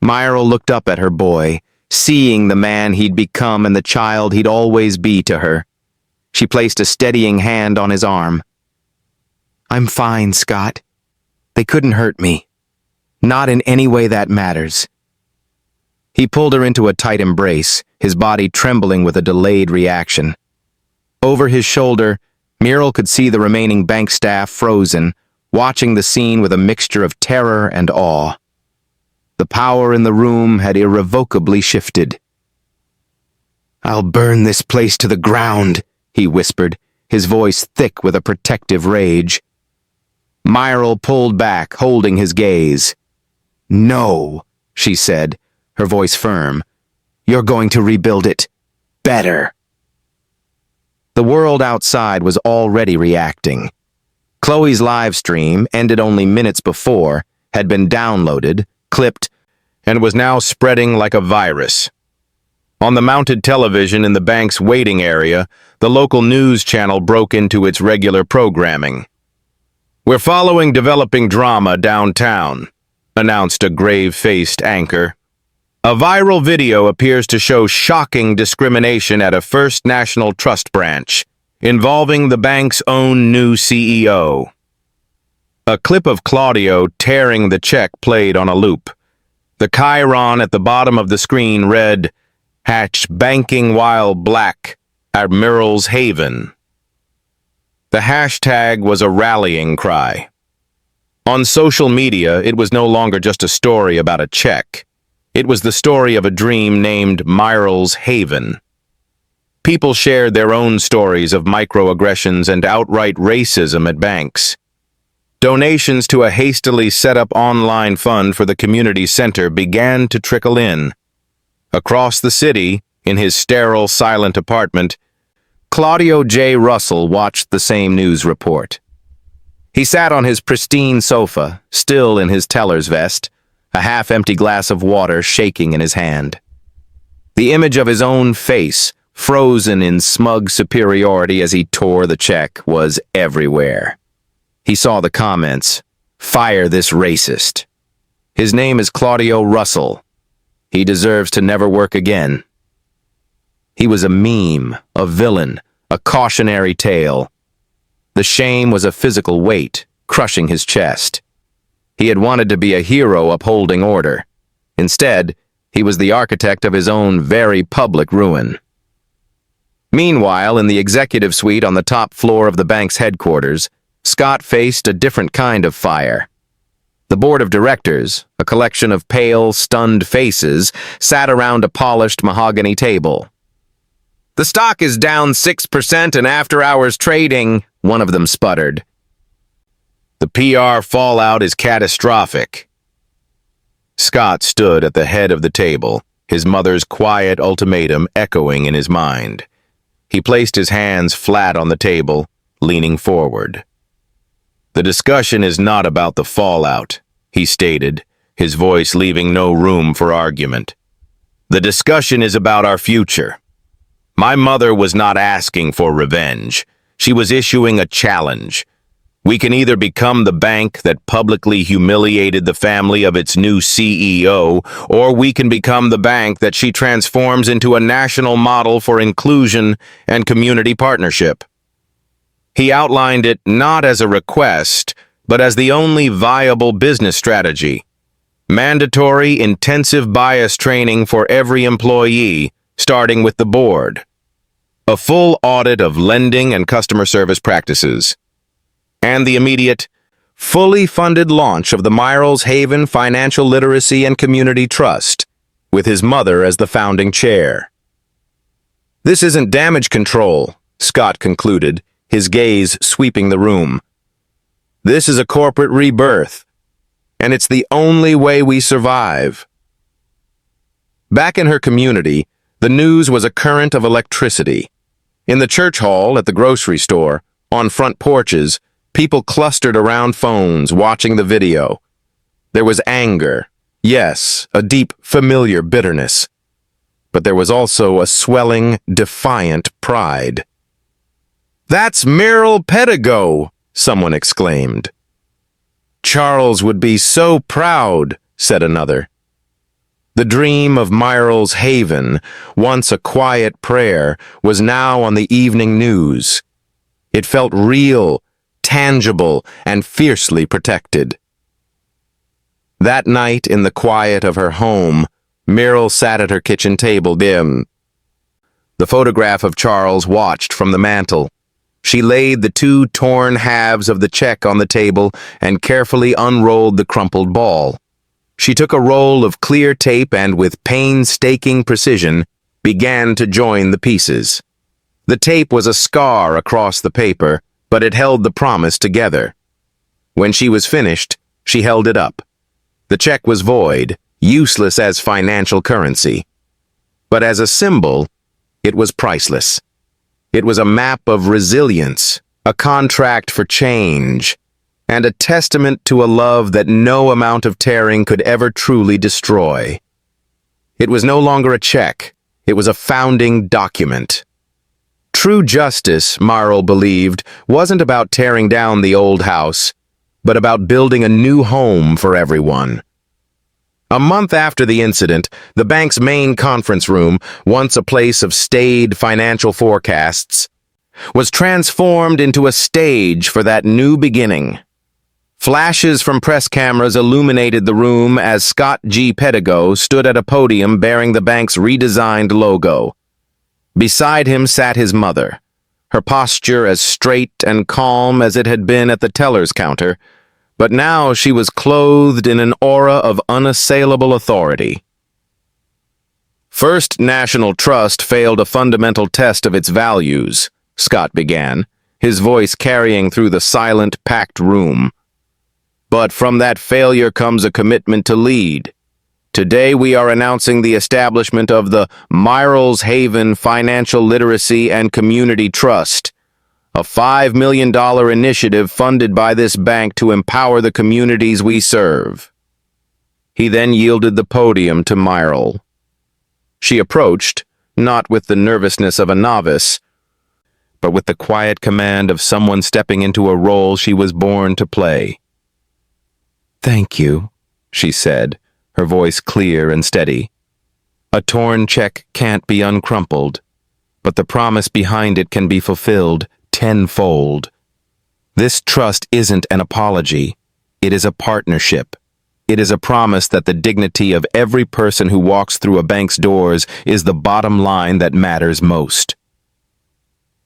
A: Myral looked up at her boy, seeing the man he'd become and the child he'd always be to her. She placed a steadying hand on his arm. "I'm fine, Scott. They couldn't hurt me. Not in any way that matters." He pulled her into a tight embrace, his body trembling with a delayed reaction. Over his shoulder, Myral could see the remaining bank staff frozen, watching the scene with a mixture of terror and awe. The power in the room had irrevocably shifted. "I'll burn this place to the ground," he whispered, his voice thick with a protective rage. Myral pulled back, holding his gaze. "No," she said, her voice firm. "You're going to rebuild it better." The world outside was already reacting. Chloe's live stream, ended only minutes before, had been downloaded, clipped, and was now spreading like a virus. On the mounted television in the bank's waiting area, the local news channel broke into its regular programming. "We're following developing drama downtown," announced a grave-faced anchor. "A viral video appears to show shocking discrimination at a First National Trust branch, involving the bank's own new CEO." A clip of Claudio tearing the check played on a loop. The chyron at the bottom of the screen read, "Hatch banking while black at Myrtle's Haven." The hashtag was a rallying cry. On social media, it was no longer just a story about a check. It was the story of a dream named Myrtle's Haven. People shared their own stories of microaggressions and outright racism at banks. Donations to a hastily set-up online fund for the community center began to trickle in. Across the city, in his sterile, silent apartment, Claudio J. Russell watched the same news report. He sat on his pristine sofa, still in his teller's vest, a half-empty glass of water shaking in his hand. The image of his own face, frozen in smug superiority as he tore the check, was everywhere. He saw the comments, "Fire this racist." His name is Claudio Russell. He deserves to never work again. He was a meme, a villain, a cautionary tale. The shame was a physical weight, crushing his chest. He had wanted to be a hero upholding order. Instead, he was the architect of his own very public ruin. Meanwhile, in the executive suite on the top floor of the bank's headquarters, Scott faced a different kind of fire. The board of directors, a collection of pale, stunned faces, sat around a polished mahogany table. "The stock is down 6% in after-hours trading," one of them sputtered. "The PR fallout is catastrophic." Scott stood at the head of the table, his mother's quiet ultimatum echoing in his mind. He placed his hands flat on the table, leaning forward. "The discussion is not about the fallout," he stated, his voice leaving no room for argument. "The discussion is about our future. My mother was not asking for revenge. She was issuing a challenge. We can either become the bank that publicly humiliated the family of its new CEO, or we can become the bank that she transforms into a national model for inclusion and community partnership." He outlined it not as a request, but as the only viable business strategy. Mandatory intensive bias training for every employee, starting with the board. A full audit of lending and customer service practices. And the immediate, fully funded launch of the Myrtle's Haven Financial Literacy and Community Trust, with his mother as the founding chair. "This isn't damage control," Scott concluded, his gaze sweeping the room. "This is a corporate rebirth, and it's the only way we survive." Back in her community, the news was a current of electricity. In the church hall, at the grocery store, on front porches, people clustered around phones watching the video. There was anger, yes, a deep, familiar bitterness. But there was also a swelling, defiant pride. "That's Meryl Pedigo!" someone exclaimed. "Charles would be so proud," said another. The dream of Myrle's haven, once a quiet prayer, was now on the evening news. It felt real, tangible, and fiercely protected. That night, in the quiet of her home, Myrle sat at her kitchen table, dim. The photograph of Charles watched from the mantel. She laid the two torn halves of the check on the table and carefully unrolled the crumpled ball. She took a roll of clear tape and, with painstaking precision, began to join the pieces. The tape was a scar across the paper, but it held the promise together. When she was finished, she held it up. The check was void, useless as financial currency. But as a symbol, it was priceless. It was a map of resilience, a contract for change, and a testament to a love that no amount of tearing could ever truly destroy. It was no longer a check, it was a founding document. True justice, Myrle believed, wasn't about tearing down the old house, but about building a new home for everyone. A month after the incident, the bank's main conference room, once a place of staid financial forecasts, was transformed into a stage for that new beginning. Flashes from press cameras illuminated the room as Scott G. Pedigo stood at a podium bearing the bank's redesigned logo. Beside him sat his mother, her posture as straight and calm as it had been at the teller's counter, but now she was clothed in an aura of unassailable authority. First National Trust failed a fundamental test of its values, Scott began, his voice carrying through the silent, packed room. But from that failure comes a commitment to lead. Today we are announcing the establishment of the Myrle's Haven Financial Literacy and Community Trust, a $5 million initiative funded by this bank to empower the communities we serve. He then yielded the podium to Myrle. She approached, not with the nervousness of a novice, but with the quiet command of someone stepping into a role she was born to play. "Thank you," she said, her voice clear and steady. "A torn check can't be uncrumpled, but the promise behind it can be fulfilled tenfold. This trust isn't an apology. It is a partnership. It is a promise that the dignity of every person who walks through a bank's doors is the bottom line that matters most."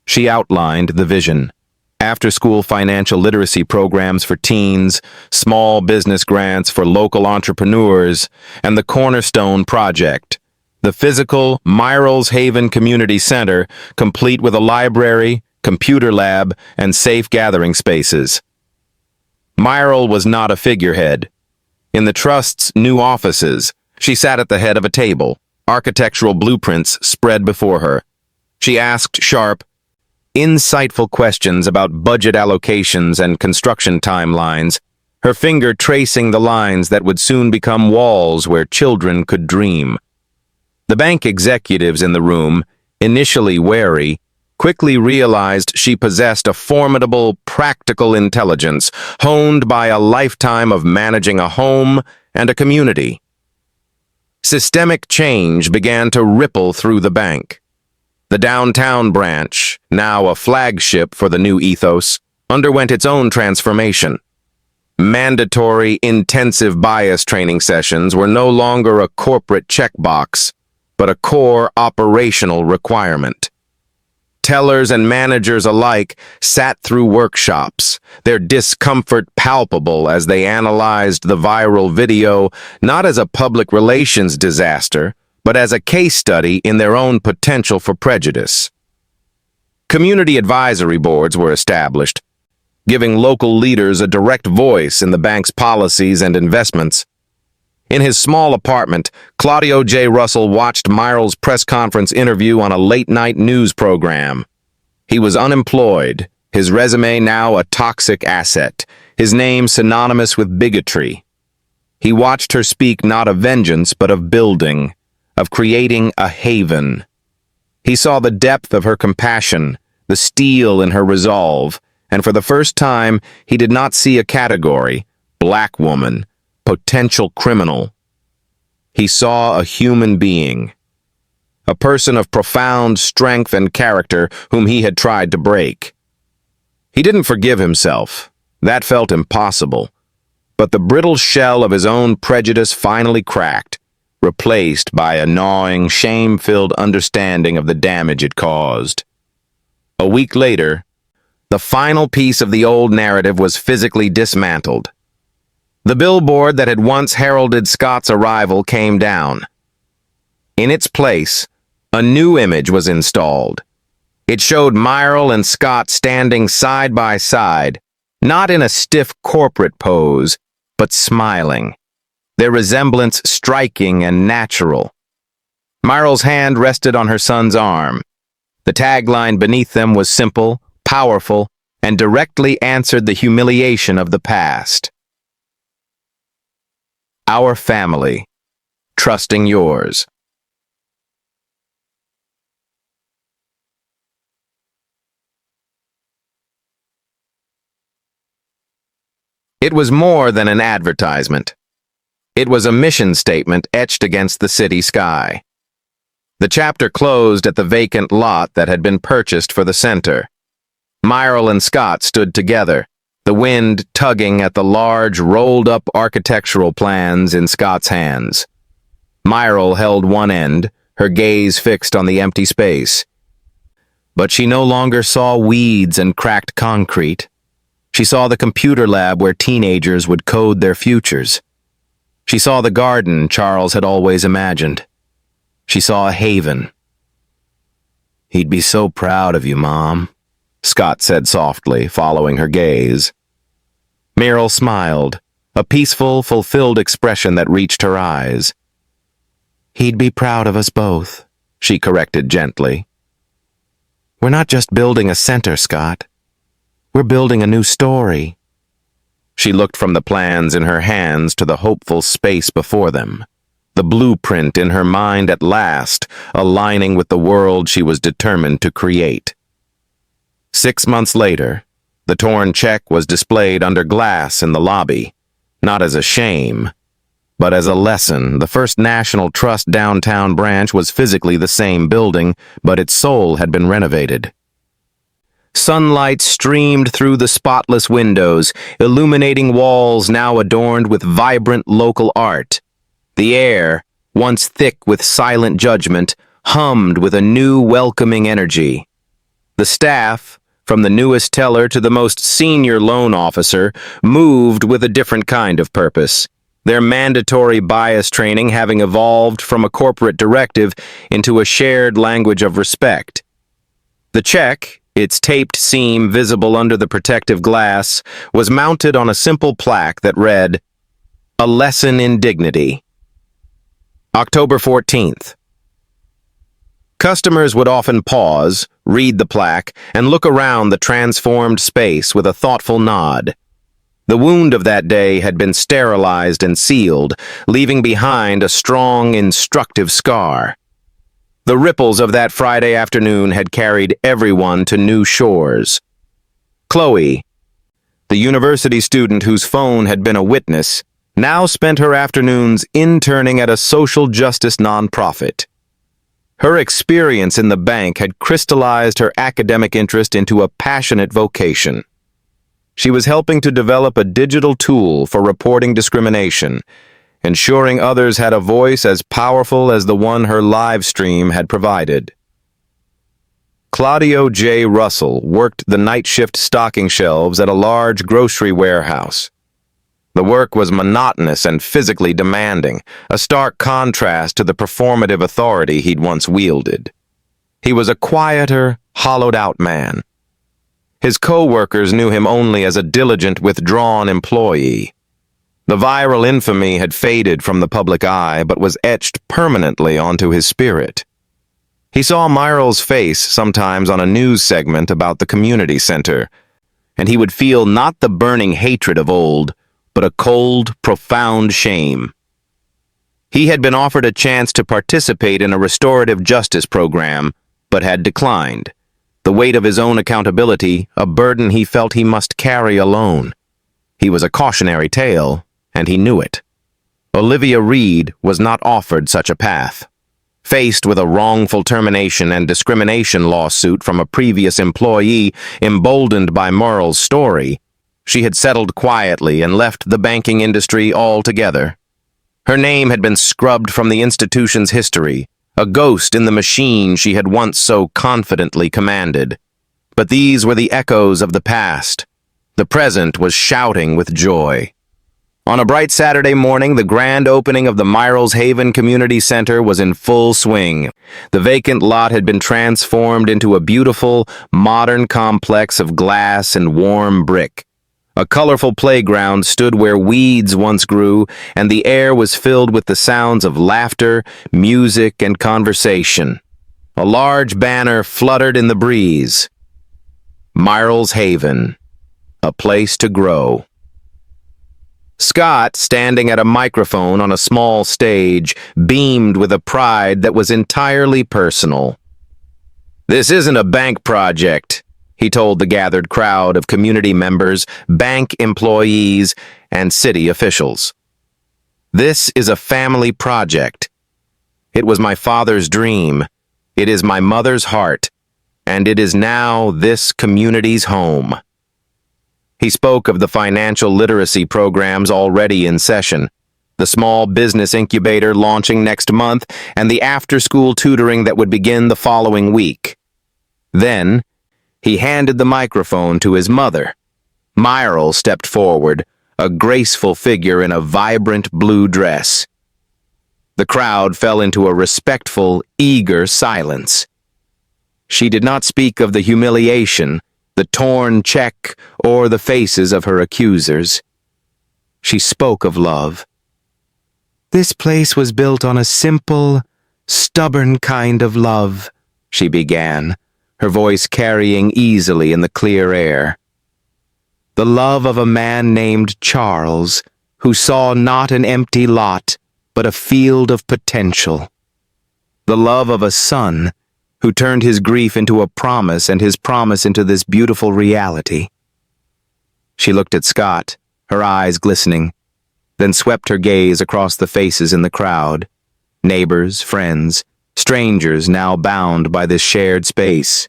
A: She outlined the vision. After-school financial literacy programs for teens, small business grants for local entrepreneurs, and the Cornerstone Project, the physical Myrle's Haven Community Center, complete with a library, computer lab, and safe gathering spaces. Myrle was not a figurehead. In the Trust's new offices, she sat at the head of a table, architectural blueprints spread before her. She asked sharp, insightful questions about budget allocations and construction timelines, her finger tracing the lines that would soon become walls where children could dream. The bank executives in the room, initially wary, quickly realized she possessed a formidable, practical intelligence honed by a lifetime of managing a home and a community. Systemic change began to ripple through the bank. The downtown branch, now a flagship for the new ethos, underwent its own transformation. Mandatory intensive bias training sessions were no longer a corporate checkbox, but a core operational requirement. Tellers and managers alike sat through workshops, their discomfort palpable as they analyzed the viral video not as a public relations disaster, but as a case study in their own potential for prejudice. Community advisory boards were established, giving local leaders a direct voice in the bank's policies and investments. In his small apartment, Claudio J. Russell watched Myrle's press conference interview on a late-night news program. He was unemployed, his resume now a toxic asset, his name synonymous with bigotry. He watched her speak not of vengeance, but of building, of creating a haven. He saw the depth of her compassion, the steel in her resolve, and for the first time, he did not see a category, black woman, potential criminal. he saw a human being, a person of profound strength and character whom he had tried to break. He didn't forgive himself. That felt impossible. But the brittle shell of his own prejudice finally cracked, replaced by a gnawing, shame-filled understanding of the damage it caused. A week later, the final piece of the old narrative was physically dismantled. The billboard that had once heralded Scott's arrival came down. In its place, a new image was installed. It showed Myrle and Scott standing side by side, not in a stiff corporate pose, but smiling, their resemblance striking and natural. Myrle's hand rested on her son's arm. The tagline beneath them was simple, powerful, and directly answered the humiliation of the past. Our family, trusting yours. It was more than an advertisement. It was a mission statement etched against the city sky. The chapter closed at the vacant lot that had been purchased for the center. Myrle and Scott stood together, the wind tugging at the large, rolled-up architectural plans in Scott's hands. Myrle held one end, her gaze fixed on the empty space. But she no longer saw weeds and cracked concrete. She saw the computer lab where teenagers would code their futures. She saw the garden Charles had always imagined. She saw a haven. "He'd be so proud of you, Mom," Scott said softly, following her gaze. Myrle smiled, a peaceful, fulfilled expression that reached her eyes. "He'd be proud of us both," she corrected gently. "We're not just building a center, Scott. We're building a new story." She looked from the plans in her hands to the hopeful space before them, the blueprint in her mind at last aligning with the world she was determined to create. 6 months later, the torn check was displayed under glass in the lobby, not as a shame, but as a lesson. The First National Trust downtown branch was physically the same building, but its soul had been renovated. Sunlight streamed through the spotless windows, illuminating walls now adorned with vibrant local art. The air, once thick with silent judgment, hummed with a new, welcoming energy. The staff, from the newest teller to the most senior loan officer, moved with a different kind of purpose, their mandatory bias training having evolved from a corporate directive into a shared language of respect. The check, its taped seam visible under the protective glass, was mounted on a simple plaque that read, "A Lesson in Dignity." October 14th. Customers would often pause, read the plaque, and look around the transformed space with a thoughtful nod. The wound of that day had been sterilized and sealed, leaving behind a strong, instructive scar. The ripples of that Friday afternoon had carried everyone to new shores. Chloe, the university student whose phone had been a witness, now spent her afternoons interning at a social justice nonprofit. Her experience in the bank had crystallized her academic interest into a passionate vocation. She was helping to develop a digital tool for reporting discrimination, ensuring others had a voice as powerful as the one her live stream had provided. Claudio J. Russell worked the night shift stocking shelves at a large grocery warehouse. The work was monotonous and physically demanding, a stark contrast to the performative authority he'd once wielded. He was a quieter, hollowed-out man. His co-workers knew him only as a diligent, withdrawn employee. The viral infamy had faded from the public eye, but was etched permanently onto his spirit. He saw Myrle's face sometimes on a news segment about the community center, and he would feel not the burning hatred of old, but a cold, profound shame. He had been offered a chance to participate in a restorative justice program, but had declined, the weight of his own accountability a burden he felt he must carry alone. He was a cautionary tale, and he knew it. Olivia Reed was not offered such a path. Faced with a wrongful termination and discrimination lawsuit from a previous employee emboldened by Merle's story, she had settled quietly and left the banking industry altogether. Her name had been scrubbed from the institution's history, a ghost in the machine she had once so confidently commanded. But these were the echoes of the past. The present was shouting with joy. On a bright Saturday morning, the grand opening of the Myrles Haven Community Center was in full swing. The vacant lot had been transformed into a beautiful, modern complex of glass and warm brick. A colorful playground stood where weeds once grew, and the air was filled with the sounds of laughter, music, and conversation. A large banner fluttered in the breeze. Myrles Haven, a place to grow. Scott, standing at a microphone on a small stage, beamed with a pride that was entirely personal. "This isn't a bank project," he told the gathered crowd of community members, bank employees, and city officials. "This is a family project. It was my father's dream. It is my mother's heart, and it is now this community's home." He spoke of the financial literacy programs already in session, the small business incubator launching next month, and the after-school tutoring that would begin the following week. Then, he handed the microphone to his mother. Myrle stepped forward, a graceful figure in a vibrant blue dress. The crowd fell into a respectful, eager silence. She did not speak of the humiliation, the torn check, or the faces of her accusers. She spoke of love. "This place was built on a simple, stubborn kind of love," she began, her voice carrying easily in the clear air. "The love of a man named Charles, who saw not an empty lot, but a field of potential. The love of a son, who turned his grief into a promise and his promise into this beautiful reality." She looked at Scott, her eyes glistening, then swept her gaze across the faces in the crowd, neighbors, friends, strangers now bound by this shared space.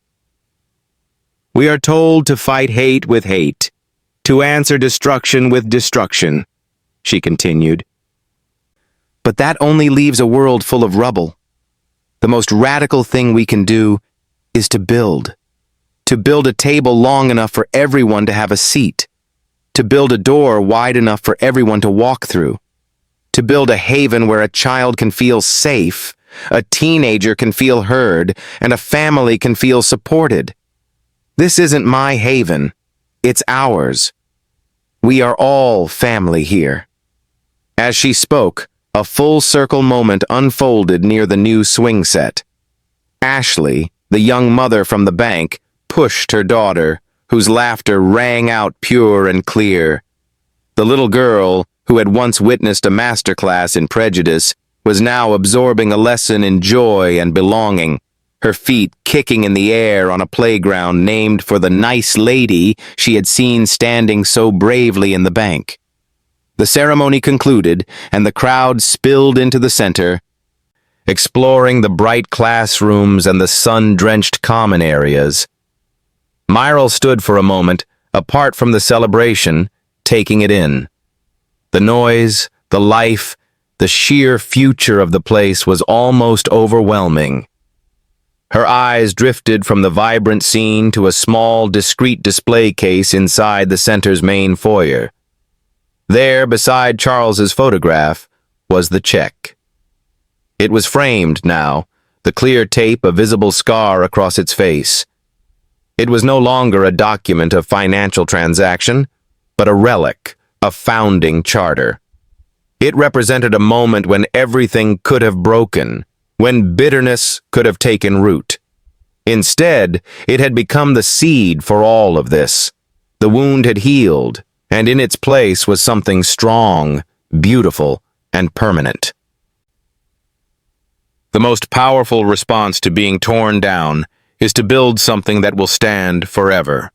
A: "We are told to fight hate with hate, to answer destruction with destruction," she continued. "But that only leaves a world full of rubble. The most radical thing we can do is to build a table long enough for everyone to have a seat, to build a door wide enough for everyone to walk through, to build a haven where a child can feel safe, a teenager can feel heard, and a family can feel supported. This isn't my haven, it's ours. We are all family here." As she spoke, a full-circle moment unfolded near the new swing set. Ashley, the young mother from the bank, pushed her daughter, whose laughter rang out pure and clear. The little girl, who had once witnessed a masterclass in prejudice, was now absorbing a lesson in joy and belonging, her feet kicking in the air on a playground named for the nice lady she had seen standing so bravely in the bank. The ceremony concluded, and the crowd spilled into the center, exploring the bright classrooms and the sun-drenched common areas. Myrle stood for a moment, apart from the celebration, taking it in. The noise, the life, the sheer future of the place was almost overwhelming. Her eyes drifted from the vibrant scene to a small, discreet display case inside the center's main foyer. There, beside Charles's photograph, was the check. It was framed now, the clear tape a visible scar across its face. It was no longer a document of financial transaction, but a relic, a founding charter. It represented a moment when everything could have broken, when bitterness could have taken root. Instead, it had become the seed for all of this. The wound had healed, and in its place was something strong, beautiful, and permanent. The most powerful response to being torn down is to build something that will stand forever.